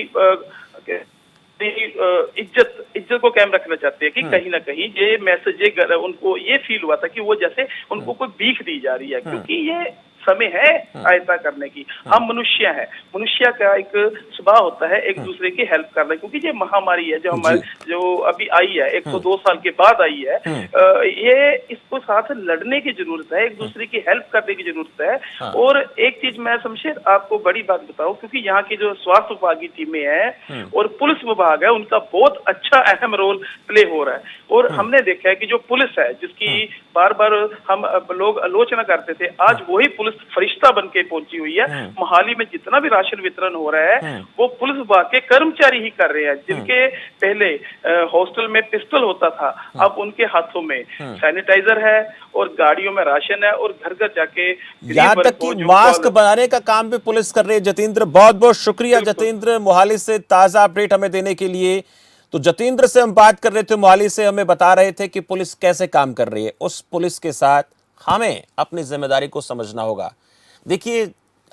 इज्जत को कायम रखना चाहते हैं कि कहीं ना कहीं ये मैसेज उनको ये फील हुआ था कि वो जैसे उनको कोई भीख दी जा रही है, क्योंकि ये समय है सहायता करने की। हम मनुष्य हैं, मनुष्य का एक स्वभाव होता है एक दूसरे की हेल्प करना, क्योंकि ये महामारी है जो अभी आई है 102 साल के बाद आई है, ये इसको साथ लड़ने की जरूरत है, एक दूसरे की हेल्प करने की जरूरत है। और एक चीज मैं शमशेर आपको बड़ी बात बताऊं, क्योंकि यहाँ की जो स्वास्थ्य विभाग की टीमें हैं और पुलिस विभाग है, उनका बहुत अच्छा अहम रोल प्ले हो रहा है। और हमने देखा है कि जो पुलिस है, जिसकी बार बार हम लोग आलोचना करते थे, आज वही पुलिस फरिश्ता बन के पहुंची हुई है। मोहाली में जितना भी राशन वितरण हो रहा है वो पुलिस विभाग के कर्मचारी ही कर रहे हैं। जिनके पहले हॉस्टल में पिस्टल होता था, अब उनके हाथों में सैनिटाइजर है और गाड़ियों में राशन है और घर घर जाके यहाँ तक कि मास्क बनाने का काम भी पुलिस कर रही है। जतेंद्र, बहुत बहुत शुक्रिया जतेंद्र, मोहाली से ताजा अपडेट हमें देने के लिए। तो जतेंद्र से हम बात कर रहे थे, मोहाली से, हमें बता रहे थे कि पुलिस कैसे काम कर रही है। उस पुलिस के साथ हमें अपनी जिम्मेदारी को समझना होगा। देखिए,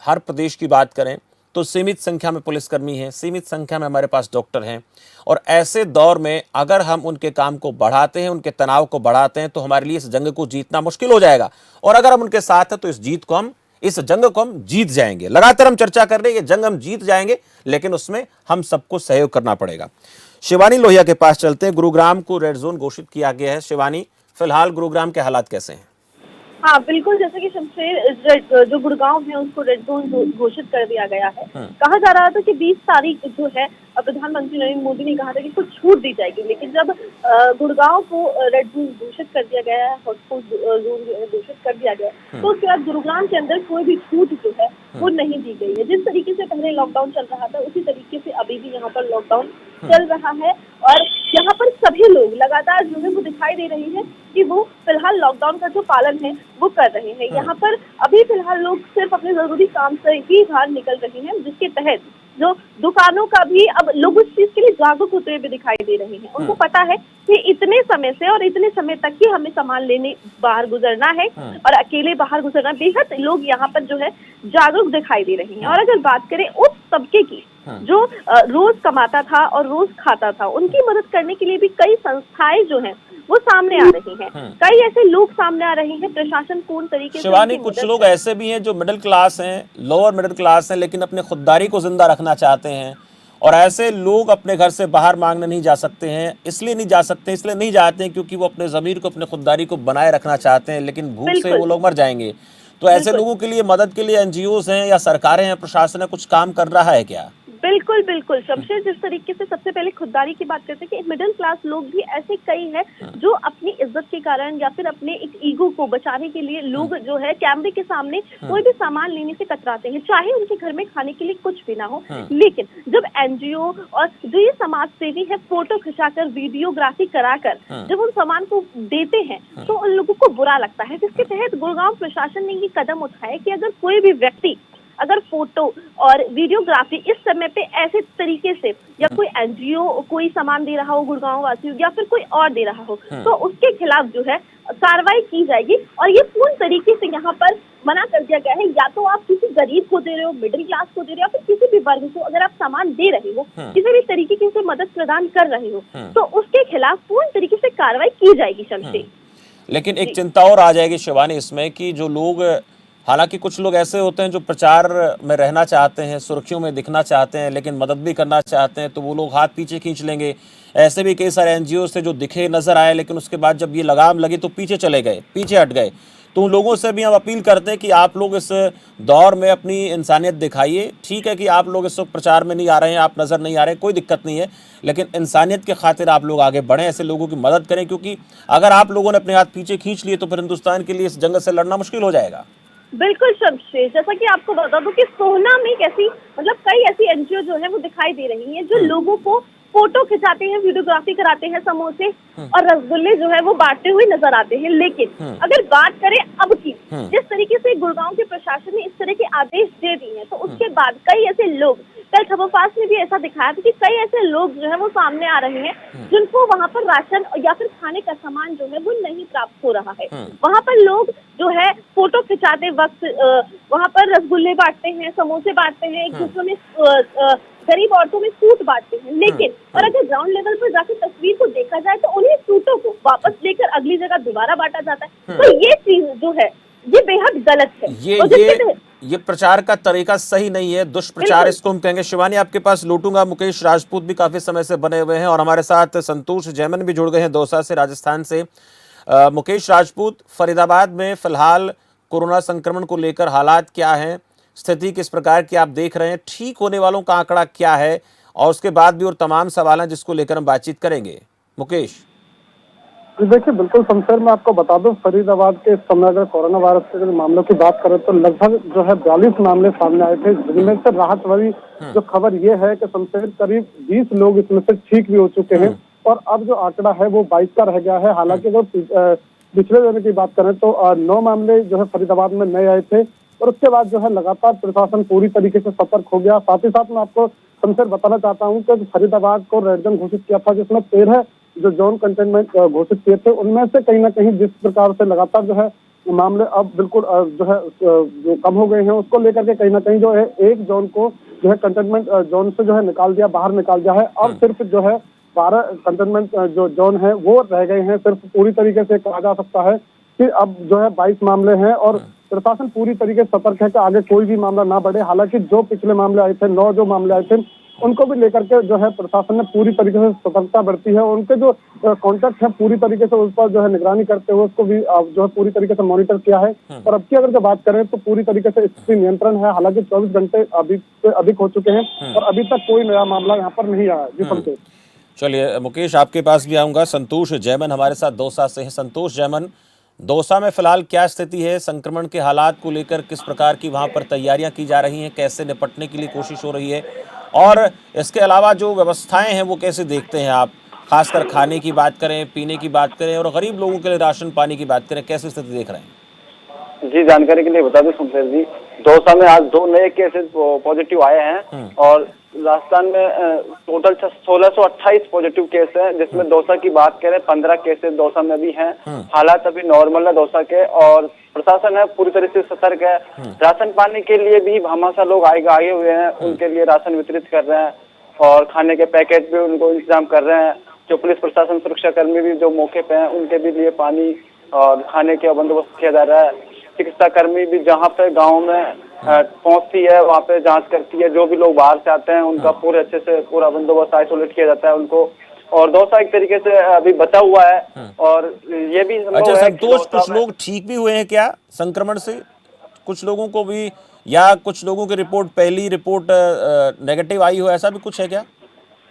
हर प्रदेश की बात करें तो सीमित संख्या में पुलिसकर्मी हैं, सीमित संख्या में हमारे पास डॉक्टर हैं, और ऐसे दौर में अगर हम उनके काम को बढ़ाते हैं, उनके तनाव को बढ़ाते हैं, तो हमारे लिए इस जंग को जीतना मुश्किल हो जाएगा। और अगर हम उनके साथ हैं तो इस जंग को हम जीत जाएंगे। लगातार हम चर्चा कर रहे हैं, ये जंग हम जीत जाएंगे, लेकिन उसमें हम सबको सहयोग करना पड़ेगा। शिवानी लोहिया के पास चलते हैं। गुरुग्राम को रेड जोन घोषित किया गया है। शिवानी, फिलहाल गुरुग्राम के हालात कैसे हैं? हाँ बिल्कुल, जैसे कि शमशेर, जो गुड़गांव है उसको रेड जोन घोषित कर दिया गया है। कहा जा रहा था कि 20 तारीख जो है प्रधानमंत्री नरेंद्र मोदी ने कहा था कि कुछ छूट दी जाएगी, लेकिन जब गुड़गांव को रेड जोन घोषित कर दिया गया है, हॉटस्पॉट जोन घोषित कर दिया गया है, तो उसके बाद गुरुग्राम के अंदर कोई भी छूट जो है वो नहीं दी गई है। जिस तरीके से पहले लॉकडाउन चल रहा था उसी तरीके से अभी भी यहाँ पर लॉकडाउन चल रहा है, और यहाँ पर सभी लोग लगातार जो है वो दिखाई दे रही है कि वो फिलहाल लॉकडाउन का जो पालन है वो कर रहे हैं। यहाँ पर अभी फिलहाल लोग सिर्फ अपने जरूरी काम से ही बाहर निकल रहे हैं, जिसके तहत जो दुकानों का भी अब लोग उस चीज के लिए जागरूक होते हुए भी दिखाई दे रहे हैं। उनको पता है कि इतने समय से और इतने समय तक ही हमें सामान लेने बाहर गुजरना है, और अकेले बाहर गुजरना, बेहद लोग यहाँ पर जो है जागरूक दिखाई दे रहे हैं। और अगर बात करें उस तबके की जो रोज कमाता था और रोज खाता था, उनकी मदद करने के लिए भी कई संस्थाएं जो हैं वो सामने आ रही हैं। कई ऐसे लोग सामने आ रहे हैं। प्रशासन कौन तरीके से, शिवानी, कुछ लोग ऐसे भी हैं जो मिडिल क्लास हैं, लोअर मिडिल क्लास हैं, लेकिन अपने खुददारी को जिंदा रखना चाहते हैं, और ऐसे लोग अपने घर से बाहर मांगने नहीं जा सकते हैं। इसलिए नहीं जाते हैं क्योंकि वो अपने ज़मीर को, अपने खुददारी को बनाए रखना चाहते हैं, लेकिन भूख से वो लोग मर जाएंगे। तो ऐसे लोगों के लिए मदद के लिए NGOs हैं या सरकारें हैं, प्रशासन है, कुछ काम कर रहा है क्या? बिल्कुल बिल्कुल शमशेर, जिस तरीके से सबसे पहले खुददारी की बात करते हैं कि मिडिल क्लास लोग भी ऐसे कई हैं जो अपनी इज्जत के कारण या फिर अपने एक ईगो को बचाने के लिए लोग जो है कैमरे के सामने कोई भी सामान लेने से कतराते हैं, चाहे उनके घर में खाने के लिए कुछ भी ना हो। लेकिन जब एनजीओ और जो ये समाज सेवी है फोटो खिंचाकर वीडियोग्राफी कराकर जब उन सामान को देते हैं तो उन लोगों को बुरा लगता है, जिसके तहत गुड़गांव प्रशासन ने ये कदम उठाया कि अगर कोई भी व्यक्ति अगर फोटो और वीडियोग्राफी इस समय पे ऐसे तरीके से या कोई एनजीओ कोई सामान दे रहा हो गुड़गांव वासियों या फिर कोई और दे रहा हो तो उसके खिलाफ जो है कार्रवाई की जाएगी। और ये पूर्ण तरीके से यहाँ पर मना कर दिया गया है, या तो आप किसी गरीब को दे रहे हो, मिडिल क्लास को दे रहे हो, या फिर किसी भी वर्ग को अगर आप सामान दे रहे हो, किसी भी तरीके की उसे मदद प्रदान कर रहे हो तो उसके खिलाफ पूर्ण तरीके से कार्रवाई की जाएगी शमशेर। लेकिन एक चिंता और आ जाएगी शिवानी इसमें कि जो लोग, हालांकि कुछ लोग ऐसे होते हैं जो प्रचार में रहना चाहते हैं, सुर्खियों में दिखना चाहते हैं, लेकिन मदद भी करना चाहते हैं, तो वो लोग हाथ पीछे खींच लेंगे। ऐसे भी कई सारे एनजीओ थे जो दिखे नजर आए, लेकिन उसके बाद जब ये लगाम लगी तो पीछे चले गए, पीछे हट गए। तो उन लोगों से भी हम अपील करते हैं कि आप लोग इस दौर में अपनी इंसानियत दिखाइए। ठीक है कि आप लोग इस वक्त प्रचार में नहीं आ रहे हैं, आप नज़र नहीं आ रहे हैं, कोई दिक्कत नहीं है, लेकिन इंसानियत के खातिर आप लोग आगे बढ़ें, ऐसे लोगों की मदद करें, क्योंकि अगर आप लोगों ने अपने हाथ पीछे खींच लिए तो फिर हिंदुस्तान के लिए इस जंग से लड़ना मुश्किल हो जाएगा। बिल्कुल शमशेर, जैसा कि आपको बता दूं कि सोहना में कैसी मतलब कई ऐसी एनजीओ जो है वो दिखाई दे रही हैं जो लोगों को फोटो खिंचाते हैं, वीडियोग्राफी कराते हैं, समोसे और रसगुल्ले जो है वो बांटते हुए नजर आते हैं। लेकिन अगर बात करें अब की, जिस तरीके से गुड़गांव के प्रशासन ने इस तरह के आदेश दे दिए हैं तो उसके बाद कई ऐसे लोग, कल खबरपाश ने भी ऐसा दिखाया था कि कई ऐसे लोग जो है वो सामने आ रहे हैं जिनको वहाँ पर राशन या फिर खाने का सामान जो है वो नहीं प्राप्त हो रहा है। वहाँ पर लोग जो है फोटो खिंचाते वक्त वहाँ पर रसगुल्ले बांटते हैं, समोसे बांटते हैं, एक दूसरे में गरीब औरतों में सूट बांटते हैं। लेकिन और अगर ग्राउंड लेवल पर जाकर तस्वीर को देखा जाए तो उन्हीं सूटों को वापस लेकर अगली जगह दोबारा बांटा जाता है। तो ये चीज जो है ये बेहद गलत है। ये प्रचार का तरीका सही नहीं है, दुष्प्रचार इसको हम कहेंगे। शिवानी, आपके पास लौटूंगा। मुकेश राजपूत भी काफी समय से बने हुए हैं और हमारे साथ संतोष जैमन भी जुड़ गए हैं दौसा से, राजस्थान से। मुकेश राजपूत, फरीदाबाद में फिलहाल कोरोना संक्रमण को लेकर हालात क्या हैं, स्थिति किस प्रकार की आप देख रहे हैं, ठीक होने वालों का आंकड़ा क्या है, और उसके बाद भी और तमाम सवाल हैं जिसको लेकर हम बातचीत करेंगे। मुकेश। देखिए, बिल्कुल शमशेर, मैं आपको बता दूं फरीदाबाद के इस समय अगर कोरोना वायरस के मामलों की बात करें तो लगभग जो है 42 मामले सामने आए थे, जिनमें से राहत वाली जो खबर ये है कि शमशेर करीब 20 लोग इसमें से ठीक भी हो चुके हैं और अब जो आंकड़ा है वो 22 का रह गया है। हालांकि अगर पिछले दिन की बात करें तो 9 मामले जो है फरीदाबाद में नए आए थे और उसके बाद जो है लगातार प्रशासन पूरी तरीके से सतर्क हो गया। साथ ही साथ मैं आपको शमशेर बताना चाहता हूँ कि फरीदाबाद को रेड जोन घोषित किया था, जिसमें 13 जो जोन कंटेनमेंट घोषित किए थे, उनमें से कहीं ना कहीं जिस प्रकार से लगातार जो है मामले अब बिल्कुल जो है जो कम हो गए हैं, उसको लेकर के कहीं ना कहीं जो है एक जोन को जो है कंटेनमेंट जोन से जो है निकाल दिया, बाहर निकाल दिया है। अब सिर्फ जो है 12 कंटेनमेंट जो जोन है वो रह गए हैं। सिर्फ पूरी तरीके से कहा जा सकता है कि अब जो है 22 मामले हैं और प्रशासन पूरी तरीके से सतर्क है कि आगे कोई भी मामला ना बढ़े। हालांकि जो पिछले मामले आए थे, 9 जो मामले आए थे, उनको भी लेकर के जो है प्रशासन ने पूरी तरीके से सतर्कता बरती है। उनके जो कॉन्टैक्ट है पूरी तरीके से उस पर जो है निगरानी करते हुए उसको भी जो है पूरी तरीके से मॉनिटर किया है। और अब की अगर जो बात करें तो पूरी तरीके से स्थिति नियंत्रण है। हालांकि 24 घंटे अभी से अधिक हो चुके हैं और अभी तक कोई नया मामला यहाँ पर नहीं आया। जी समझे। चलिए मुकेश, आपके पास भी आऊंगा। संतोष जैमन हमारे साथ दौसा से हैं। संतोष जैमन, दौसा में फिलहाल क्या स्थिति है, संक्रमण के हालात को लेकर किस प्रकार की वहां पर तैयारियां की जा रही हैं, कैसे निपटने के लिए कोशिश हो रही है, और इसके अलावा जो व्यवस्थाएं हैं वो कैसे देखते हैं आप, खासकर खाने की बात करें, पीने की बात करें और गरीब लोगों के लिए राशन पानी की बात करें, कैसी स्थिति देख रहे हैं? जी, जानकारी के लिए बता दूं शमशेर जी, दौसा में आज 2 नए केसेस पॉजिटिव आए हैं और राजस्थान में टोटल 1628 पॉजिटिव केस हैं, जिसमें दौसा की बात करें 15 केसेस दौसा में भी हैं। हालात अभी नॉर्मल है दौसा के और प्रशासन है पूरी तरह से सतर्क है। राशन पानी के लिए भी भामाशाह लोग आए हुए हैं, उनके लिए राशन वितरित कर रहे हैं और खाने के पैकेट भी उनको इंतजाम कर रहे हैं। जो पुलिस प्रशासन सुरक्षा कर्मी भी जो मौके पे हैं, उनके भी लिए पानी और खाने का बंदोबस्त किया जा रहा है। चिकित्सा कर्मी भी जहाँ पे गाँव में पहुंचती है वहाँ पे जांच करती है। जो भी लोग बाहर से आते हैं उनका पूरे अच्छे से पूरा बंदोबस्त आइसोलेट किया जाता है उनको। और दौसा एक तरीके से अभी बचा हुआ है और ये भी अच्छा संतोष, कुछ लोग ठीक भी हुए हैं क्या संक्रमण से? कुछ लोगों को भी या कुछ लोगों की रिपोर्ट, पहली रिपोर्ट नेगेटिव आई हो, ऐसा भी कुछ है क्या?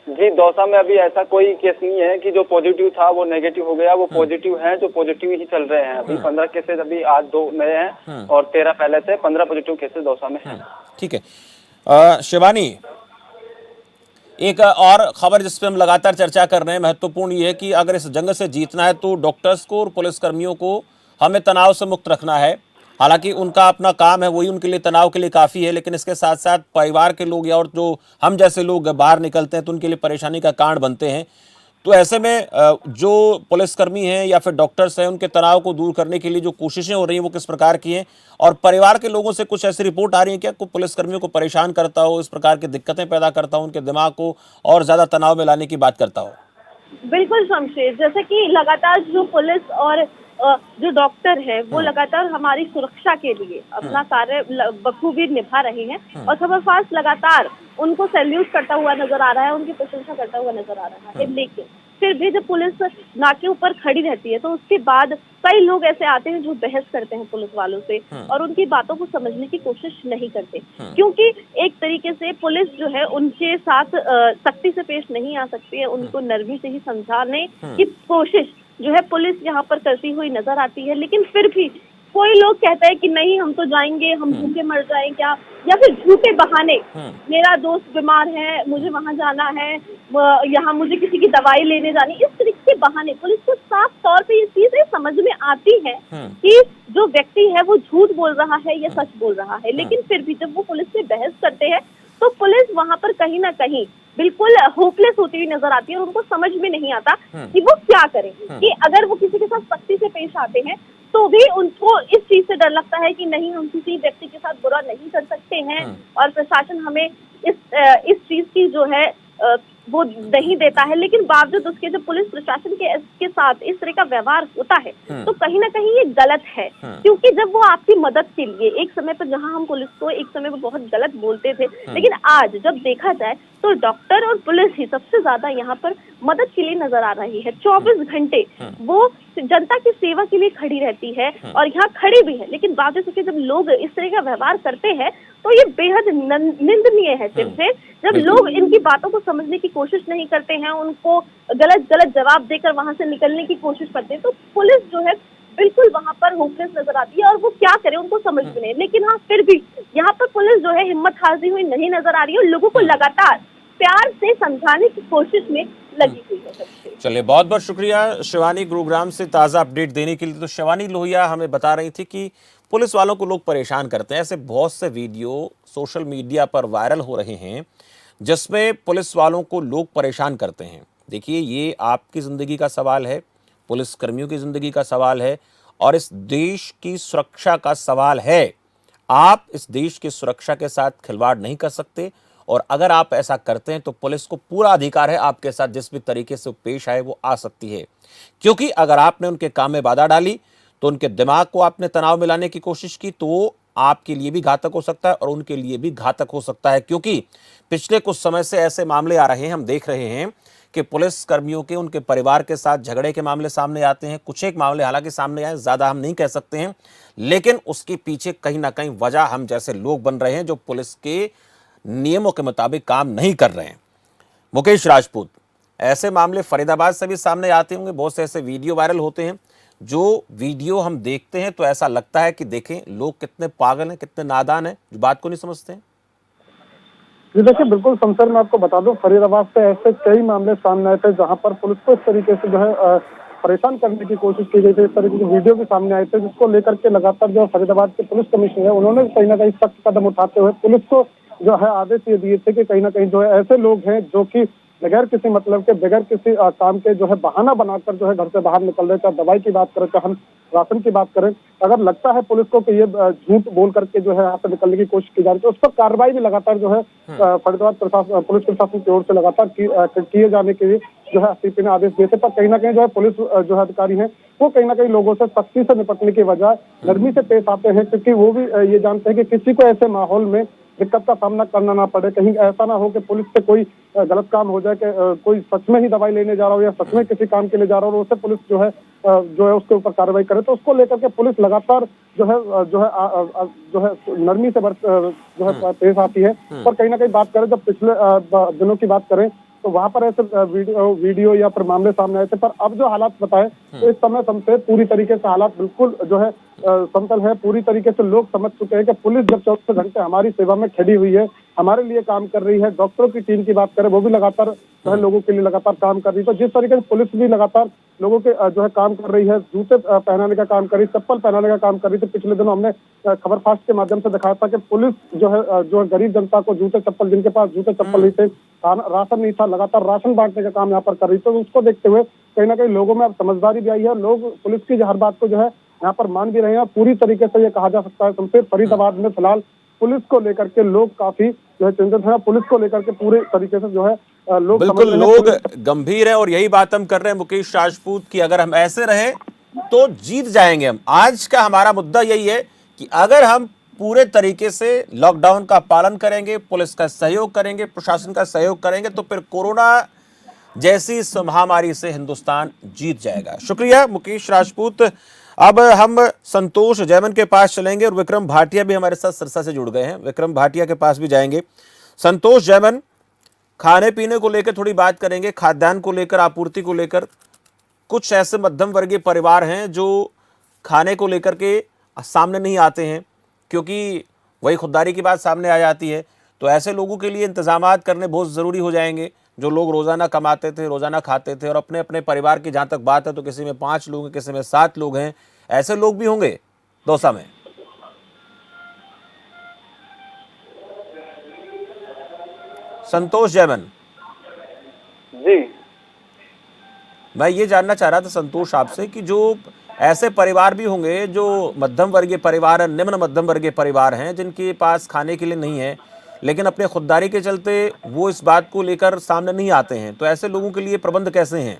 जी, दौसा में अभी ऐसा कोई केस नहीं है कि जो पॉजिटिव था वो नेगेटिव हो गया। वो पॉजिटिव है, जो पॉजिटिव ही चल रहे हैं अभी। 15 केसेस अभी आज 2 नए हैं और 13 पहले थे। 15 पॉजिटिव केसेस दौसा में हैं। ठीक है। शिवानी, एक और खबर जिस पे हम लगातार चर्चा कर रहे हैं, महत्वपूर्ण ये है कि अगर इस जंग से जीतना है तो डॉक्टर्स को और पुलिसकर्मियों को हमें तनाव से मुक्त रखना है। हालांकि उनका अपना काम है, वही उनके लिए तनाव के लिए काफ़ी है, लेकिन इसके साथ साथ परिवार के लोग या और जो हम जैसे लोग बाहर निकलते हैं तो उनके लिए परेशानी का कारण बनते हैं। तो ऐसे में जो पुलिसकर्मी हैं या फिर डॉक्टर्स हैं, उनके तनाव को दूर करने के लिए जो कोशिशें हो रही हैं वो किस प्रकार की हैं? और परिवार के लोगों से कुछ ऐसी रिपोर्ट आ रही है क्या कोई पुलिसकर्मियों को परेशान करता हो, इस प्रकार की दिक्कतें पैदा करता हो, उनके दिमाग को और ज़्यादा तनाव में लाने की बात करता हो? बिल्कुल शमशेर, जैसे कि लगातार जो पुलिस और जो डॉक्टर है वो लगातार हमारी सुरक्षा के लिए अपना कार्य बखूबी निभा रहे हैं और खबरफास्ट लगातार उनको सैल्यूट करता हुआ नजर आ रहा है, उनकी प्रशंसा करता हुआ नजर आ रहा है। लेकिन फिर भी जब पुलिस नाके ऊपर खड़ी रहती है तो उसके बाद कई लोग ऐसे आते हैं जो बहस करते हैं पुलिस वालों से और उनकी बातों को समझने की कोशिश नहीं करते, क्योंकि एक तरीके से पुलिस जो है उनके साथ सख्ती से पेश नहीं आ सकती है। उनको नरमी से ही समझाने की कोशिश जो है पुलिस यहाँ पर करती हुई नजर आती है। लेकिन फिर भी कोई लोग कहता है कि नहीं, हम तो जाएंगे, हम भूखे मर जाएं क्या, या फिर झूठे बहाने, मेरा दोस्त बीमार है, मुझे वहां जाना है, यहाँ मुझे किसी की दवाई लेने जानी, इस तरीके के बहाने पुलिस को साफ तौर पे ये चीजें समझ में आती है कि जो व्यक्ति है वो झूठ बोल रहा है या सच बोल रहा है। लेकिन फिर भी जब वो पुलिस से बहस करते हैं तो पुलिस वहां पर कहीं ना कहीं बिल्कुल होपलेस होती हुई नजर आती है और उनको समझ में नहीं आता कि वो क्या करें। कि अगर वो किसी के साथ सख्ती से पेश आते हैं तो भी उनको इस चीज से डर लगता है कि नहीं, हम किसी व्यक्ति के साथ बुरा नहीं कर सकते हैं और प्रशासन हमें इस चीज की जो है वो नहीं देता है। लेकिन बावजूद उसके जब पुलिस प्रशासन के साथ इस तरह का व्यवहार होता है तो कहीं ना कहीं ये गलत है, क्योंकि जब वो आपकी मदद के लिए एक समय पर, जहां हम पुलिस को एक समय पर बहुत गलत बोलते थे, लेकिन आज जब देखा जाए तो डॉक्टर और पुलिस ही सबसे ज्यादा यहाँ पर मदद के लिए नजर आ रही है। 24 घंटे वो जनता की सेवा के लिए खड़ी रहती है और यहाँ खड़ी भी है। लेकिन बावजूद इसके जब लोग इस तरह का व्यवहार करते हैं तो ये बेहद निंदनीय है। सिर्फ जब लोग इनकी बातों को समझने की कोशिश नहीं करते हैं, उनको गलत जवाब देकर वहां से निकलने की कोशिश करते हैं, तो पुलिस जो है बिल्कुल वहां पर होपलेस नजर आती है और वो क्या करे उनको समझ में नहीं। लेकिन हाँ, फिर भी यहाँ पर पुलिस जो है हिम्मत हारती हुई नहीं नजर आ रही है और लोगों को लगातार प्यार से समझाने की कोशिश में लगी हुई है। चलिए, बहुत बहुत शुक्रिया शिवानी गुरुग्राम से ताज़ा अपडेट देने के लिए। तो शिवानी लोहिया हमें बता रही थी कि पुलिस वालों को लोग परेशान करते हैं। ऐसे बहुत से वीडियो सोशल मीडिया पर वायरल हो रहे हैं जिसमें पुलिस वालों को लोग परेशान करते हैं। देखिए, ये आपकी ज़िंदगी का सवाल है, पुलिस कर्मियों की ज़िंदगी का सवाल है और इस देश की सुरक्षा का सवाल है। आप इस देश की सुरक्षा के साथ खिलवाड़ नहीं कर सकते और अगर आप ऐसा करते हैं तो पुलिस को पूरा अधिकार है आपके साथ जिस भी तरीके से पेश आए वो आ सकती है। क्योंकि अगर आपने उनके काम में बाधा डाली तो उनके दिमाग को आपने तनाव में लाने की कोशिश की तो आपके लिए भी घातक हो सकता है और उनके लिए भी घातक हो सकता है। क्योंकि पिछले कुछ समय से ऐसे मामले आ रहे हैं, हम देख रहे हैं कि पुलिस कर्मियों के, उनके परिवार के साथ झगड़े के मामले सामने आते हैं। कुछ एक मामले हालांकि सामने आए, ज़्यादा हम नहीं कह सकते हैं, लेकिन उसके पीछे कहीं ना कहीं वजह हम जैसे लोग बन रहे हैं जो पुलिस के नियमों के मुताबिक काम नहीं कर रहे हैं। मुकेश राजपूत, ऐसे मामले फरीदाबाद से भी सामने आते होंगे, बहुत से ऐसे वीडियो वायरल होते हैं जो वीडियो हम देखते हैं तो ऐसा लगता है कि देखें लोग कितने पागल हैं, कितने नादान हैं, जो बात को नहीं समझते हैं। जी देखिए, बिल्कुल शमशेर, मैं आपको बता दूं, फरीदाबाद से ऐसे कई मामले सामने आए थे जहां पर पुलिस को इस तरीके से जो है परेशान करने की कोशिश की गई थी। इस तरीके के वीडियो भी सामने आए थे जिसको लेकर के लगातार जो फरीदाबाद के पुलिस कमिश्नर है उन्होंने कहीं ना कहीं सख्त कदम उठाते हुए पुलिस को जो है आदेश ये दिए थे कि कहीं ना कहीं जो है ऐसे लोग हैं जो कि बगैर किसी मतलब के, बगैर किसी काम के जो है बहाना बनाकर जो है घर से बाहर निकल रहे, चाहे दवाई की बात करें, चाहे हम राशन की बात करें, अगर लगता है पुलिस को कि ये झूठ बोल करके जो है यहाँ से निकलने की कोशिश की जा रही है तो उस पर कार्रवाई भी लगातार जो है फरीदाबाद पुलिस प्रशासन की ओर से लगातार किए जाने के लिए जो है सीपी ने आदेश दिए थे। पर कहीं ना कहीं जो है पुलिस जो है अधिकारी हैं वो कहीं ना कहीं लोगों से सख्ती से निपटने की बजाय नरमी से पेश आते हैं, क्योंकि वो भी ये जानते हैं कि किसी को ऐसे माहौल में दिक्कत का सामना करना ना पड़े। कहीं ऐसा ना हो कि पुलिस से कोई गलत काम हो जाए कि कोई सच में ही दवाई लेने जा रहा हो या सच में किसी काम के लिए जा रहा हो और उससे पुलिस जो है उसके ऊपर कार्रवाई करे। तो उसको लेकर के पुलिस लगातार जो है नरमी से जो है पेश आती है। और कहीं ना कहीं बात करें, जब पिछले दिनों की बात करें तो वहां पर ऐसे वीडियो या फिर मामले सामने आए थे, पर अब जो हालात बताए तो इस समय समझे पूरी तरीके से हालात बिल्कुल जो है समतल है। पूरी तरीके से लोग समझ चुके हैं कि पुलिस जब 24 घंटे हमारी सेवा में खड़ी हुई है, हमारे लिए काम कर रही है। डॉक्टरों की टीम की बात करें, वो भी लगातार जो है लोगों के लिए लगातार काम कर रही है। तो जिस तरीके से पुलिस भी लगातार लोगों के जो है काम कर रही है, जूते पहनाने का काम कर रही है, चप्पल पहनाने का काम कर रही थी। पिछले दिनों हमने खबर फास्ट के माध्यम से दिखाया था कि पुलिस जो है गरीब जनता को जूते चप्पल, जिनके पास जूते चप्पल नहीं थे, राशन नहीं था, लगातार राशन बांटने का काम यहाँ पर कर रही थी। तो उसको देखते हुए कहीं ना कहीं लोगों में अब समझदारी भी आई है। लोग पुलिस की हर बात को जो है यहाँ पर मान भी रहे हैं। पूरी तरीके से ये कहा जा सकता है तुमसे फरीदाबाद में फिलहाल पुलिस को लेकर के लोग काफी जो है चिंतित हैं। पुलिस को लेकर के पूरे तरीके से जो है लोग बिल्कुल लोग गंभीर हैं और यही बात हम कर रहे हैं मुकेश राजपूत की, अगर हम ऐसे रहे तो जीत जाएंगे हम। आज का हमारा मुद्दा यही है कि अगर हम पूरे तरीके से लॉकडाउन का पालन करेंगे, पुलिस का सहयोग करेंगे, प्रशासन का सहयोग करेंगे, तो फिर कोरोना जैसी इस महामारी से हिंदुस्तान जीत जाएगा। शुक्रिया मुकेश राजपूत। अब हम संतोष जैमन के पास चलेंगे और विक्रम भाटिया भी हमारे साथ सिरसा से जुड़ गए हैं। विक्रम भाटिया के पास भी जाएंगे। संतोष जैमन, खाने पीने को लेकर थोड़ी बात करेंगे, खाद्यान्न को लेकर, आपूर्ति को लेकर। कुछ ऐसे मध्यम वर्गीय परिवार हैं जो खाने को लेकर के सामने नहीं आते हैं क्योंकि वही खुददारी की बात सामने आ जाती है। तो ऐसे लोगों के लिए इंतजामात करने बहुत ज़रूरी हो जाएंगे। जो लोग रोज़ाना कमाते थे, रोज़ाना खाते थे और अपने अपने परिवार की जहाँ तक बात है तो किसी में 5 लोग हैं, किसी में 7 लोग हैं, ऐसे लोग भी होंगे दौसा में। संतोष जैमन जी, मैं ये जानना चाह रहा था संतोष आपसे कि जो ऐसे परिवार भी होंगे जो मध्यम वर्गीय परिवार हैं, निम्न मध्यम वर्गीय परिवार हैं, जिनके पास खाने के लिए नहीं है, लेकिन अपने खुददारी के चलते वो इस बात को लेकर सामने नहीं आते हैं। तो ऐसे लोगों के लिए प्रबंध कैसे हैं?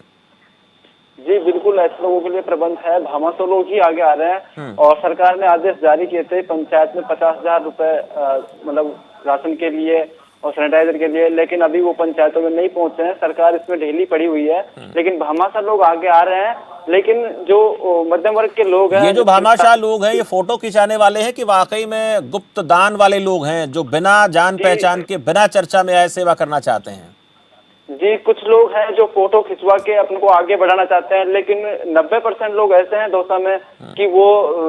जी बिल्कुल, ऐसे लोगों के लिए प्रबंध है। भामाशाह लोग ही आगे आ रहे हैं और सरकार ने आदेश जारी किए थे पंचायत में 50,000 रुपए मतलब राशन के लिए और सैनिटाइजर के लिए, लेकिन अभी वो पंचायतों में नहीं पहुंचे हैं। सरकार इसमें ढीली पड़ी हुई है, लेकिन भामाशाह लोग आगे आ रहे हैं। लेकिन जो मध्यम वर्ग के लोग हैं, ये जो भामाशाह लोग हैं, ये फोटो खिंचाने वाले हैं कि वाकई में गुप्त दान वाले लोग हैं जो बिना जान पहचान के, बिना चर्चा में आए सेवा करना चाहते हैं? जी, कुछ लोग हैं जो फोटो खिंचवा के अपने को आगे बढ़ाना चाहते हैं, लेकिन 90% लोग ऐसे हैं दौसा में कि वो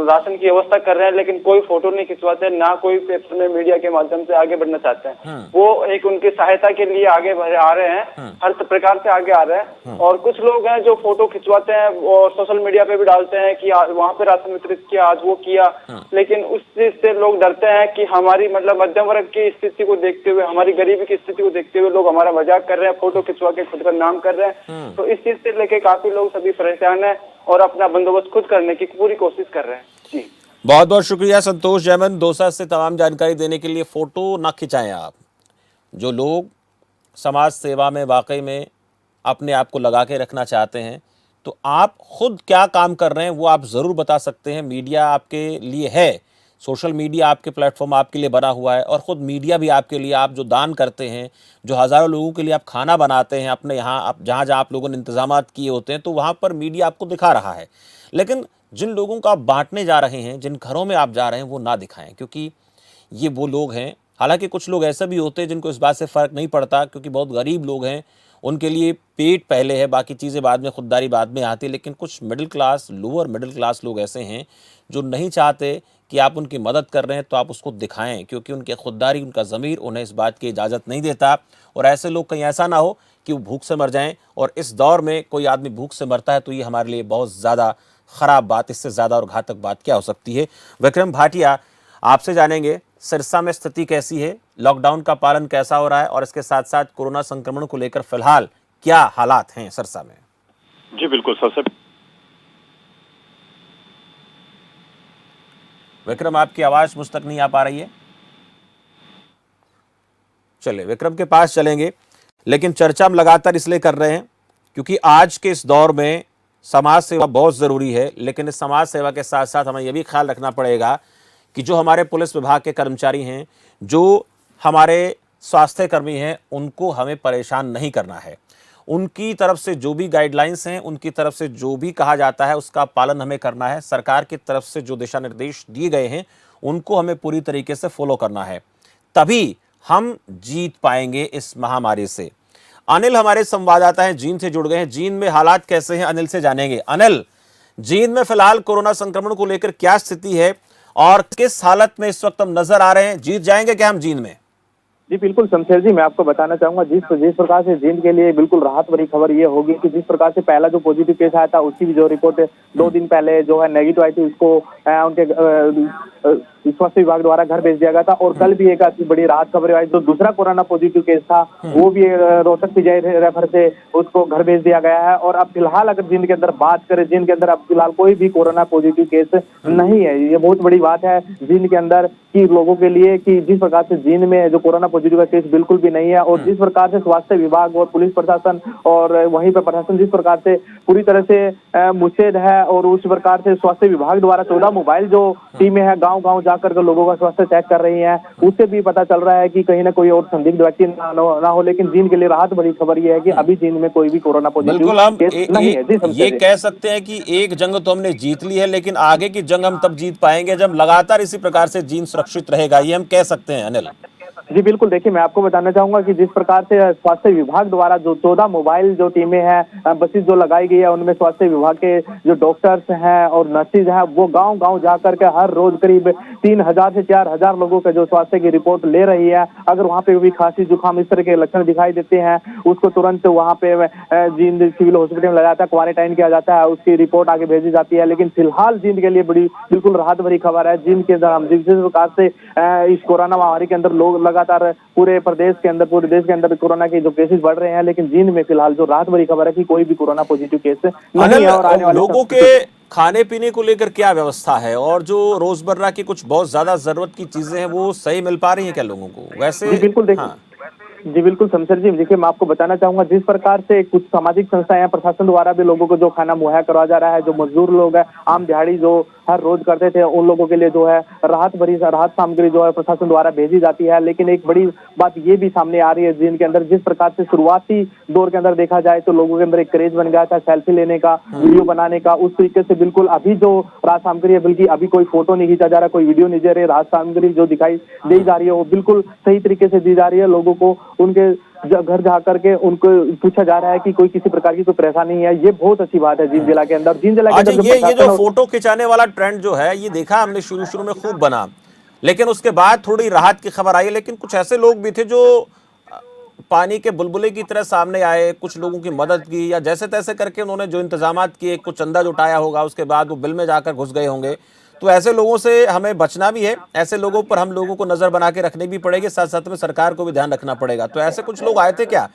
राशन की व्यवस्था कर रहे हैं लेकिन कोई फोटो नहीं खिंचवाते, ना कोई पेपर में मीडिया के माध्यम से आगे बढ़ना चाहते हैं। वो एक उनकी सहायता के लिए आगे आ रहे हैं, हर प्रकार से आगे आ रहे हैं। और कुछ लोग हैं जो फोटो खिंचवाते हैं और सोशल मीडिया पे भी डालते हैं कि वहाँ पे राशन वितरित किया, आज वो किया, लेकिन उस चीज से लोग डरते हैं कि हमारी मतलब मध्यम वर्ग की स्थिति को देखते हुए, हमारी गरीबी की स्थिति को देखते हुए लोग हमारा मजाक कर रहे हैं, फोटो खिंचवा के खुद का नाम कर रहे हैं। तो इस चीज से लेके काफी लोग सभी परेशान हैं और अपना बंदोबस्त खुद करने की पूरी कोशिश कर रहे हैं। जी बहुत बहुत शुक्रिया संतोष जैमन, दौसा से तमाम जानकारी देने के लिए। फोटो ना खिंचाएं आप। जो लोग समाज सेवा में वाकई में अपने आप को लगा के रखना चाहते हैं, तो आप खुद क्या काम कर रहे हैं वो आप ज़रूर बता सकते हैं। मीडिया आपके लिए है, सोशल मीडिया आपके प्लेटफॉर्म आपके लिए बना हुआ है और ख़ुद मीडिया भी आपके लिए, आप जो दान करते हैं, जो हज़ारों लोगों के लिए आप खाना बनाते हैं अपने यहाँ, आप जहाँ जहाँ आप लोगों ने इंतजामात किए होते हैं, तो वहाँ पर मीडिया आपको दिखा रहा है। लेकिन जिन लोगों को आप बांटने जा रहे हैं, जिन घरों में आप जा रहे हैं, वो ना दिखाएं, क्योंकि ये वो लोग हैं। हालांकि कुछ लोग ऐसे भी होते हैं जिनको इस बात से फ़र्क नहीं पड़ता, क्योंकि बहुत गरीब लोग हैं, उनके लिए पेट पहले है, बाकी चीज़ें बाद में, खुददारी बाद में आती है। लेकिन कुछ middle class, lower middle class लोग ऐसे हैं जो नहीं चाहते कि आप उनकी मदद कर रहे हैं, तो आप उसको दिखाएं, क्योंकि उनकी खुददारी, उनका ज़मीर उन्हें इस बात की इजाज़त नहीं देता। और ऐसे लोग कहीं ऐसा ना हो कि वो भूख से मर जाएं, और इस दौर में कोई आदमी भूख से मरता है तो ये हमारे लिए बहुत ज़्यादा ख़राब बात, इससे ज़्यादा और घातक बात क्या हो सकती है। विक्रम भाटिया, आपसे जानेंगे सिरसा में स्थिति कैसी है, लॉकडाउन का पालन कैसा हो रहा है, और इसके साथ साथ कोरोना संक्रमण को लेकर फिलहाल क्या हालात हैं सिरसा में? जी बिल्कुल, सबसे विक्रम, आपकी आवाज मुझ तक नहीं आ पा रही है। चलिए विक्रम के पास चलेंगे, लेकिन चर्चा हम लगातार इसलिए कर रहे हैं क्योंकि आज के इस दौर में समाज सेवा बहुत ज़रूरी है। लेकिन इस समाज सेवा के साथ साथ हमें यह भी ख्याल रखना पड़ेगा कि जो हमारे पुलिस विभाग के कर्मचारी हैं, जो हमारे स्वास्थ्य कर्मी हैं उनको हमें परेशान नहीं करना है। उनकी तरफ से जो भी गाइडलाइंस हैं, उनकी तरफ से जो भी कहा जाता है उसका पालन हमें करना है। सरकार की तरफ से जो दिशा निर्देश दिए गए हैं उनको हमें पूरी तरीके से फॉलो करना है, तभी हम जीत पाएंगे इस महामारी से। अनिल हमारे संवाददाता हैं, जींद से जुड़ गए हैं। जींद में हालात कैसे हैं, अनिल से जानेंगे। अनिल, जींद में फिलहाल कोरोना संक्रमण को लेकर क्या स्थिति है और किस हालत में इस वक्त हम नजर आ रहे हैं? जीत जाएंगे क्या हम जींद में? जी बिल्कुल शमशेर जी, मैं आपको बताना चाहूंगा जिस प्रकार से जींद के लिए बिल्कुल राहत भरी खबर ये होगी कि जिस प्रकार से पहला जो पॉजिटिव केस आया था उसकी भी जो रिपोर्ट 2 दिन पहले जो है नेगेटिव आई थी, उसको उनके स्वास्थ्य विभाग द्वारा घर भेज दिया गया था। और कल भी एक अच्छी बड़ी राहत खबर आई, जो दूसरा कोरोना पॉजिटिव केस था वो भी रोहतक पीजीआई रेफर से उसको घर भेज दिया गया है। और अब फिलहाल अगर जींद के अंदर बात करें, जींद के अंदर अब फिलहाल कोई भी कोरोना पॉजिटिव केस नहीं है। ये बहुत बड़ी बात है जींद के अंदर की लोगों के लिए कि जिस प्रकार से जींद में जो कोरोना पॉजिटिव का केस बिल्कुल भी नहीं है। और जिस प्रकार से स्वास्थ्य विभाग और पुलिस प्रशासन और वहीं पर प्रशासन जिस प्रकार से पूरी तरह से मुस्तैद है, और उस प्रकार से स्वास्थ्य विभाग द्वारा 14 मोबाइल जो टीमें हैं गांव-गांव जाकर के लोगों का स्वास्थ्य चेक कर रही हैं, उससे भी पता चल रहा है कि कहीं ना कोई और संदिग्ध व्यक्ति ना हो। लेकिन जींद के लिए राहत भरी खबर यह है कि अभी जींद में कोई भी कोरोना पॉजिटिव केस नहीं है। ये कह सकते हैं कि एक जंग तो हमने जीत ली है, लेकिन आगे की जंग हम तब जीत पाएंगे जब लगातार इसी प्रकार से जींद सुरक्षित रहेगा, ये हम कह सकते हैं अनिल। जी बिल्कुल, देखिए मैं आपको बताना चाहूंगा कि जिस प्रकार से स्वास्थ्य विभाग द्वारा जो 14 मोबाइल जो टीमें हैं बसेस जो लगाई गई है, उनमें स्वास्थ्य विभाग के जो डॉक्टर्स हैं और नर्सेज हैं वो गांव-गांव जाकर के हर रोज करीब 3000 से 4000 लोगों के जो स्वास्थ्य की रिपोर्ट ले रही है। अगर वहां पे भी खांसी जुकाम इस तरह के लक्षण दिखाई देते हैं, उसको तुरंत वहां पे जींद सिविल हॉस्पिटल में लगाया जाता है, क्वारंटाइन किया जाता है, उसकी रिपोर्ट आगे भेजी जाती है। लेकिन फिलहाल जींद के लिए बड़ी बिल्कुल राहत भरी खबर है। जींद के अंदर जिस प्रकार से इस कोरोना महामारी के अंदर लोग लगातार पूरे देश के अंदर कोरोना के जो केसेस बढ़ रहे हैं, लेकिन जींद में फिलहाल जो राहत भरी खबर है कि कोई भी कोरोना पॉजिटिव केस नहीं है। और आने वाले लोगों के खाने पीने को लेकर क्या व्यवस्था है, और जो रोजमर्रा की कुछ बहुत ज्यादा जरूरत की चीजें हैं वो सही मिल पा रही हैं क्या लोगों को? वैसे बिल्कुल देखिए जी बिल्कुल शमशेर जी, देखिए मैं आपको बताना चाहूंगा जिस प्रकार से कुछ सामाजिक संस्थाएं हैं, प्रशासन द्वारा भी लोगों को जो खाना मुहैया करवाया जा रहा है, जो मजदूर लोग हैं आम दिहाड़ी जो हर रोज करते थे, उन लोगों के लिए जो है राहत सामग्री जो है प्रशासन द्वारा भेजी जाती है। लेकिन एक बड़ी बात ये भी सामने आ रही है जींद के अंदर, जिस प्रकार से शुरुआती दौर के अंदर देखा जाए तो लोगों के अंदर एक क्रेज बन गया था सेल्फी लेने का, वीडियो बनाने का। उस तरीके से बिल्कुल अभी जो राहत सामग्री है, बल्कि अभी कोई फोटो नहीं खींचा जा रहा, कोई वीडियो नहीं दे रहे, राहत सामग्री जो दिखाई दी जा रही है वो बिल्कुल सही तरीके से दी जा रही है। लोगों को उनके घर जा करके उनको पूछा जा रहा है कि कोई किसी प्रकार की कोई परेशानी नहीं है। ये बहुत अच्छी बात है जींद जिला के अंदर। जींद जिला के अंदर ये जो फोटो खिंचाने वाला ट्रेंड जो है ये देखा हमने शुरू में खूब बना, लेकिन उसके बाद थोड़ी राहत की खबर आई। लेकिन कुछ ऐसे लोग भी थे जो पानी के बुलबुले की तरह सामने आए, कुछ लोगों की मदद की या जैसे तैसे करके उन्होंने जो इंतजामात किए, कुछ चंदा जुटाया होगा, उसके बाद वो बिल में जाकर घुस गए होंगे। तो ऐसे लोगों से हमें बचना भी है, ऐसे लोगों पर हम लोगों को नजर बना के रखनी भी पड़ेगी, साथ साथ में सरकार को भी ध्यान रखना पड़ेगा। तो ऐसे कुछ लोग आए थे क्या,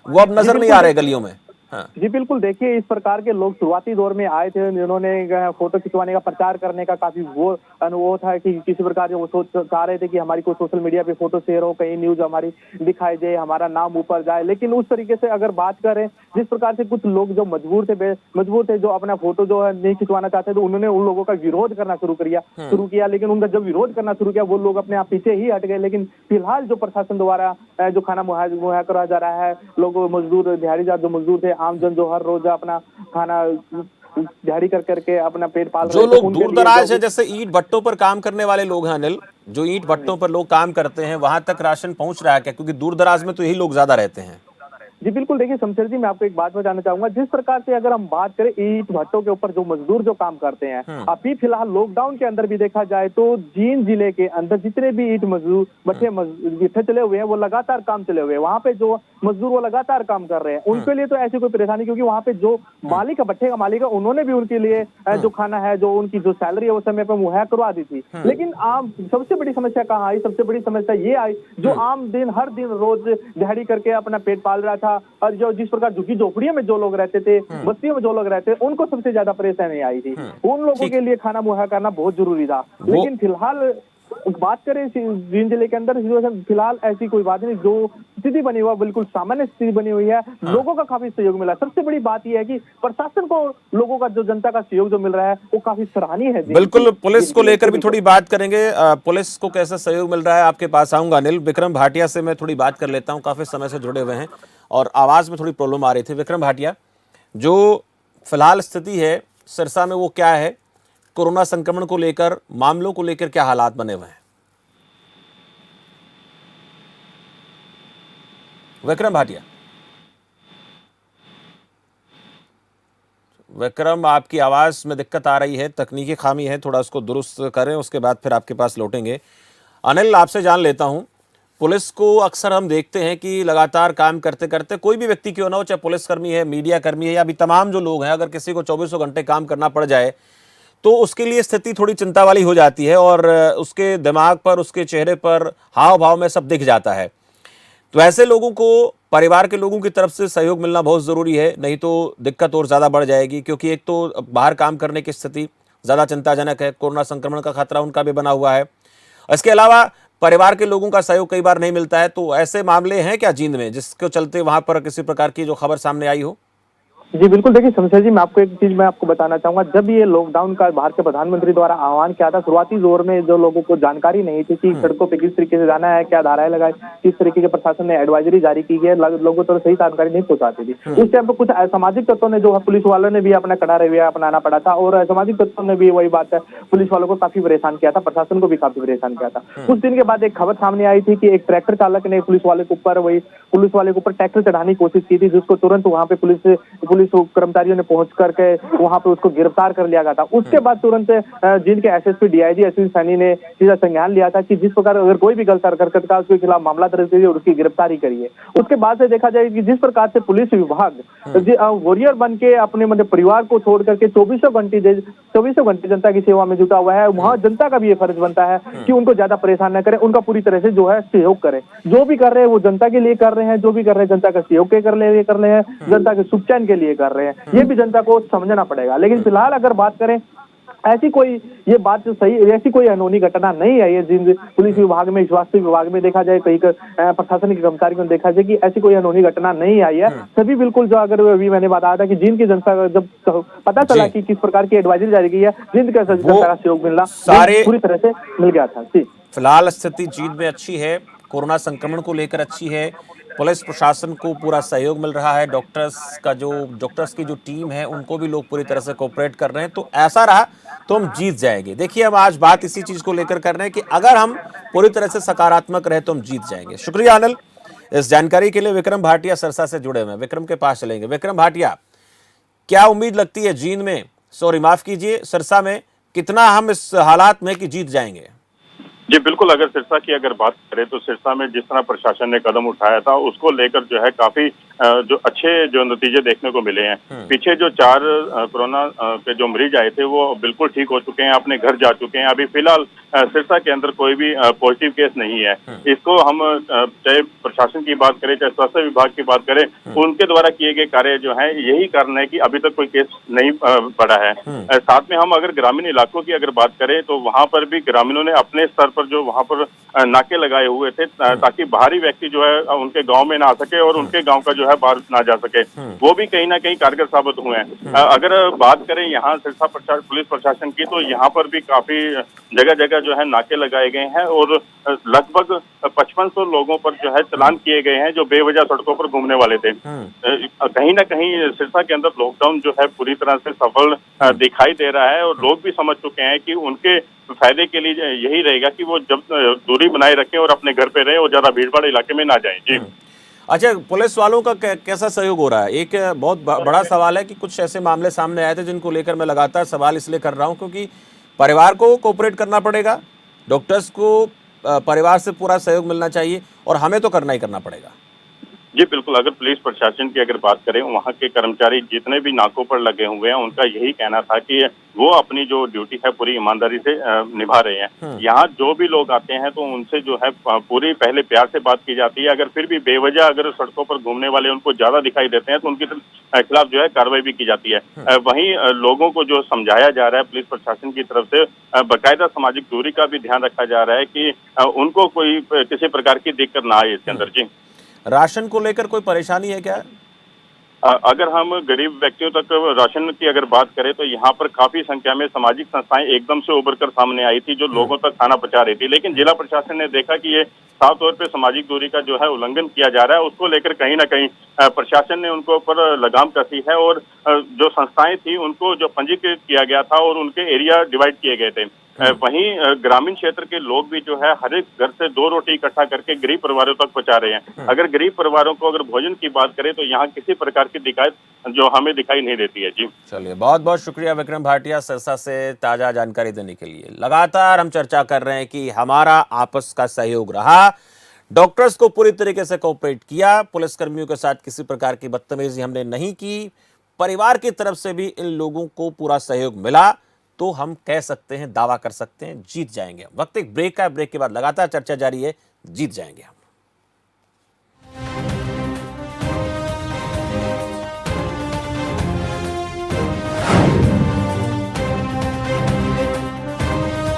वो अब नजर नहीं आ रहे गलियों में? हाँ। जी बिल्कुल, देखिए इस प्रकार के लोग शुरुआती दौर में आए थे, जिन्होंने फोटो खिंचवाने का प्रचार करने का काफी वो अनुभव था कि किसी प्रकार वो चाह रहे थे कि हमारी कोई सोशल मीडिया पे फोटो शेयर हो, कहीं न्यूज हमारी दिखाई दे, हमारा नाम ऊपर जाए। लेकिन उस तरीके से अगर बात करें, जिस प्रकार से कुछ लोग जो मजबूर थे जो अपना फोटो जो है नहीं खिंचवाना चाहते, तो उन्होंने उन लोगों का विरोध करना शुरू किया। लेकिन उनका जब विरोध करना शुरू किया वो लोग अपने आप पीछे ही हट गए। लेकिन फिलहाल जो प्रशासन द्वारा जो खाना मुहैया करवाया जा रहा है, लोग मजदूर दिहाड़ीदार जो मजदूर थे, आमजन जो हर रोज अपना खाना दिहाड़ी करके अपना पेट पाल रहे जो लोग दूर दराज है, जैसे ईंट भट्टों पर काम करने वाले लोग हैं अनिल, जो ईंट भट्टों पर लोग काम करते हैं, वहां तक राशन पहुंच रहा है क्या? क्योंकि दूर दराज में तो यही लोग ज्यादा रहते हैं। जी बिल्कुल, देखिए शमशेर जी मैं आपको एक बात बताना चाहूंगा, जिस प्रकार से अगर हम बात करें ईंट भट्टों के ऊपर जो मजदूर जो काम करते हैं, अभी फिलहाल लॉकडाउन के अंदर भी देखा जाए तो जींद जिले के अंदर जितने भी ईंट मजदूर भट्टे चले हुए हैं वो लगातार काम चले हुए हैं। वहाँ पे जो मजदूर वो लगातार काम कर रहे हैं, उनके लिए तो ऐसी कोई परेशानी, क्योंकि वहाँ पे जो मालिक है, भट्टे का मालिक है, उन्होंने भी उनके लिए जो खाना है, जो उनकी जो सैलरी है वो समय पर मुहैया करवा दी थी। लेकिन आम सबसे बड़ी समस्या कहाँ आई? सबसे बड़ी समस्या ये आई जो आम दिन हर दिन रोज दिहाड़ी करके अपना पेट पाल रहा था, और जो जिस प्रकार झुग्गी झोपड़ियों में जो लोग रहते थे, बस्तियों में जो लोग रहते थे, उनको सबसे ज्यादा परेशानी आई थी। उन लोगों के लिए खाना मुहैया करना बहुत जरूरी था। लेकिन फिलहाल बात करें जींद जिले के अंदर सिचुएशन फिलहाल ऐसी कोई बात नहीं, जो स्थिति बनी हुई है बिल्कुल सामान्य स्थिति बनी हुई है। लोगों का काफी सहयोग मिला। सबसे बड़ी बात यह है कि प्रशासन को लोगों का जो जनता का सहयोग जो मिल रहा है वो काफी सराहनीय है। बिल्कुल, पुलिस को लेकर भी थोड़ी बात करेंगे। पुलिस को कैसा सहयोग मिल रहा है, आपके पास आऊंगा। अनिल, विक्रम भाटिया से मैं थोड़ी बात कर लेता हूं, काफी समय से जुड़े हुए हैं और आवाज में थोड़ी प्रॉब्लम आ रही थी। विक्रम भाटिया, जो फिलहाल स्थिति है सिरसा में वो क्या है, कोरोना संक्रमण को लेकर, मामलों को लेकर क्या हालात बने हुए हैं? विक्रम भाटिया, विक्रम आपकी आवाज में दिक्कत आ रही है, तकनीकी खामी है, थोड़ा उसको दुरुस्त करें, उसके बाद फिर आपके पास लौटेंगे। अनिल, आपसे जान लेता हूं, पुलिस को अक्सर हम देखते हैं कि लगातार काम करते करते, कोई भी व्यक्ति क्यों ना हो, चाहे पुलिसकर्मी है, मीडिया कर्मी है या अभी तमाम जो लोग हैं, अगर किसी को 24 घंटे काम करना पड़ जाए तो उसके लिए स्थिति थोड़ी चिंता वाली हो जाती है और उसके दिमाग पर, उसके चेहरे पर, हाव भाव में सब दिख जाता है। तो ऐसे लोगों को परिवार के लोगों की तरफ से सहयोग मिलना बहुत ज़रूरी है, नहीं तो दिक्कत और ज़्यादा बढ़ जाएगी, क्योंकि एक तो बाहर काम करने की स्थिति ज़्यादा चिंताजनक है, कोरोना संक्रमण का खतरा उनका भी बना हुआ है। इसके अलावा परिवार के लोगों का सहयोग कई बार नहीं मिलता है। तो ऐसे मामले हैं क्या जींद में जिसके चलते वहां पर किसी प्रकार की जो खबर सामने आई हो? जी बिल्कुल, देखिए शमशेर जी, मैं आपको एक चीज मैं आपको बताना चाहूंगा। जब ये लॉकडाउन का भारत के प्रधानमंत्री द्वारा आह्वान किया था, शुरुआती दौर में जो लोगों को जानकारी नहीं थी कि सड़कों पे किस तरीके से जाना है, क्या धाराएं लगाए, किस तरीके के प्रशासन ने एडवाइजरी जारी की है, लोगों तक सही जानकारी नहीं पहुंचाती थी। उस टाइम पर कुछ असामाजिक तत्वों ने जो है, पुलिस वालों ने भी अपना कड़ा रवैया अपनाना पड़ा था और असामाजिक तत्वों ने भी वही बात है, पुलिस वालों को काफी परेशान किया था, प्रशासन को भी काफी परेशान किया था। कुछ दिन के बाद एक खबर सामने आई थी कि एक ट्रैक्टर चालक ने पुलिस वाले के ऊपर ट्रैक्टर चढ़ाने की कोशिश की थी, जिसको तुरंत वहां पे पुलिस कर्मचारियों ने पहुंच करके वहां पे उसको गिरफ्तार कर लिया गया था। उसके बाद तुरंत जींद के एसएसपी डीआईजी अश्विन सैनी ने सीधा संज्ञान लिया था कि जिस प्रकार अगर कोई भी गलत हरकत का उसके खिलाफ मामला दर्ज करिए और उसकी गिरफ्तारी करिए। उसके बाद से देखा जाए कि जिस प्रकार से पुलिस विभाग वॉरियर बन के अपने मतलब परिवार को छोड़ करके 24 घंटे जनता की सेवा में जुटा हुआ है, वहां जनता का भी ये फर्ज बनता है कि उनको ज्यादा परेशान न करें, उनका पूरी तरह से जो है सहयोग करें। जो भी कर रहे हैं वो जनता के लिए कर रहे हैं, जो भी कर रहे हैं जनता का सहयोग के कर रहे हैं, जनता के सुख चैन के लिए कर रहे हैं। ये भी जनता को समझना पड़ेगा। लेकिन फिलहाल अगर बात करें, ऐसी कोई ये बात सही, ऐसी कोई अनहोनी घटना नहीं है ये जिन पुलिस विभाग में, स्वास्थ्य विभाग में देखा जाए, कई प्रशासनिक कर्मचारियों को देखा जाए कि ऐसी कोई अनहोनी घटना नहीं आई है। सभी बिल्कुल, जो अगर अभी मैंने बताया था कि जिंद की जनता का जब पता चला कि किस प्रकार की एडवाइजरी जारी की है, जिंद का जनता का सहयोग मिलना सारे पूरी तरह से मिल गया था। जी फिलहाल स्थिति जींद में अच्छी है, कोरोना संक्रमण को लेकर अच्छी है, पुलिस प्रशासन को पूरा सहयोग मिल रहा है, डॉक्टर्स की जो टीम है उनको भी लोग पूरी तरह से कोऑपरेट कर रहे हैं। तो ऐसा रहा तो हम जीत जाएंगे। देखिए, हम आज बात इसी चीज को लेकर कर रहे हैं कि अगर हम पूरी तरह से सकारात्मक रहे तो हम जीत जाएंगे। शुक्रिया अनिल इस जानकारी के लिए। विक्रम भाटिया सिरसा से जुड़े हुए हैं, विक्रम के पास चलेंगे। विक्रम भाटिया, क्या उम्मीद लगती है जींद में, माफ कीजिए, सिरसा में कितना हम इस हालात में कि जीत जाएंगे? जी बिल्कुल, अगर सिरसा की बात करें तो सिरसा में जिस तरह प्रशासन ने कदम उठाया था उसको लेकर जो है काफी जो अच्छे जो नतीजे देखने को मिले हैं। पीछे जो 4 कोरोना के जो मरीज आए थे वो बिल्कुल ठीक हो चुके हैं, अपने घर जा चुके हैं। अभी फिलहाल सिरसा के अंदर कोई भी पॉजिटिव केस नहीं है। इसको हम चाहे प्रशासन की बात करें, चाहे स्वास्थ्य विभाग की बात करें, उनके द्वारा किए गए कार्य जो है यही कारण है कि अभी तक कोई केस नहीं बढ़ा है। साथ में हम अगर ग्रामीण इलाकों की अगर बात करें तो वहां पर भी ग्रामीणों ने अपने स्तर पर जो वहां पर नाके लगाए हुए थे ताकि बाहरी व्यक्ति जो है उनके गांव में ना आ सके और उनके गांव का जो है बाहर ना जा सके, वो भी कहीं ना कहीं कारगर साबित हुए हैं। अगर बात करें यहाँ सिरसा पुलिस प्रशासन की तो यहाँ पर भी काफी जगह जगह जो है नाके लगाए गए हैं और लगभग 5500 लोगों पर जो है चालान किए गए हैं जो बेवजह सड़कों पर घूमने वाले थे। कहीं ना कहीं सिरसा के अंदर लॉकडाउन जो है पूरी तरह से सफल दिखाई दे रहा है और लोग भी समझ चुके हैं कि उनके फायदे के लिए यही रहेगा कि वो जब दूरी बनाए रखें और अपने घर पे रहें और ज्यादा भीड़ भाड़ इलाके में ना जाएं। जी अच्छा, पुलिस वालों का कैसा सहयोग हो रहा है? एक बहुत बड़ा सवाल है कि कुछ ऐसे मामले सामने आए थे जिनको लेकर मैं लगातार सवाल इसलिए कर रहा हूं क्योंकि परिवार को कोऑपरेट करना पड़ेगा, डॉक्टर्स को परिवार से पूरा सहयोग मिलना चाहिए और हमें तो करना ही करना पड़ेगा। जी बिल्कुल, अगर पुलिस प्रशासन की अगर बात करें, वहाँ के कर्मचारी जितने भी नाकों पर लगे हुए हैं, उनका यही कहना था कि वो अपनी जो ड्यूटी है पूरी ईमानदारी से निभा रहे हैं। यहाँ जो भी लोग आते हैं तो उनसे जो है पूरी पहले प्यार से बात की जाती है। अगर फिर भी बेवजह अगर सड़कों पर घूमने वाले उनको ज्यादा दिखाई देते हैं तो उनके खिलाफ जो है कार्रवाई भी की जाती है। वहीं लोगों को जो समझाया जा रहा है पुलिस प्रशासन की तरफ से, बाकायदा सामाजिक दूरी का भी ध्यान रखा जा रहा है कि उनको कोई किसी प्रकार की दिक्कत ना आए इसके अंदर। जी, राशन को लेकर कोई परेशानी है क्या? अगर हम गरीब व्यक्तियों तक राशन की अगर बात करें तो यहाँ पर काफी संख्या में सामाजिक संस्थाएं एकदम से उभर कर सामने आई थी, जो लोगों तक खाना पहुंचा रही थी। लेकिन जिला प्रशासन ने देखा कि ये साफ तौर पे सामाजिक दूरी का जो है उल्लंघन किया जा रहा है, उसको लेकर कहीं ना कहीं प्रशासन ने उनको ऊपर लगाम कसी है और जो संस्थाएं थी उनको जो पंजीकृत किया गया था और उनके एरिया डिवाइड किए गए थे। वहीं ग्रामीण क्षेत्र के लोग भी जो है हर एक घर से 2 रोटी इकट्ठा करके गरीब परिवारों तक पहुंचा रहे हैं। अगर गरीब परिवारों को अगर भोजन की बात करें तो यहाँ किसी प्रकार की दिक्कत जो हमें दिखाई नहीं देती है। जी चलिए, बहुत बहुत शुक्रिया विक्रम भाटिया सिरसा से ताजा जानकारी देने के लिए। लगातार हम चर्चा कर रहे हैं कि हमारा आपस का सहयोग रहा, डॉक्टर्स को पूरी तरीके से कोऑपरेट किया, पुलिसकर्मियों के साथ किसी प्रकार की बदतमीजी हमने नहीं की, परिवार की तरफ से भी इन लोगों को पूरा सहयोग मिला, तो हम कह सकते हैं, दावा कर सकते हैं, जीत जाएंगे। वक्त एक ब्रेक का, ब्रेक के बाद लगातार चर्चा जारी है, जीत जाएंगे हम।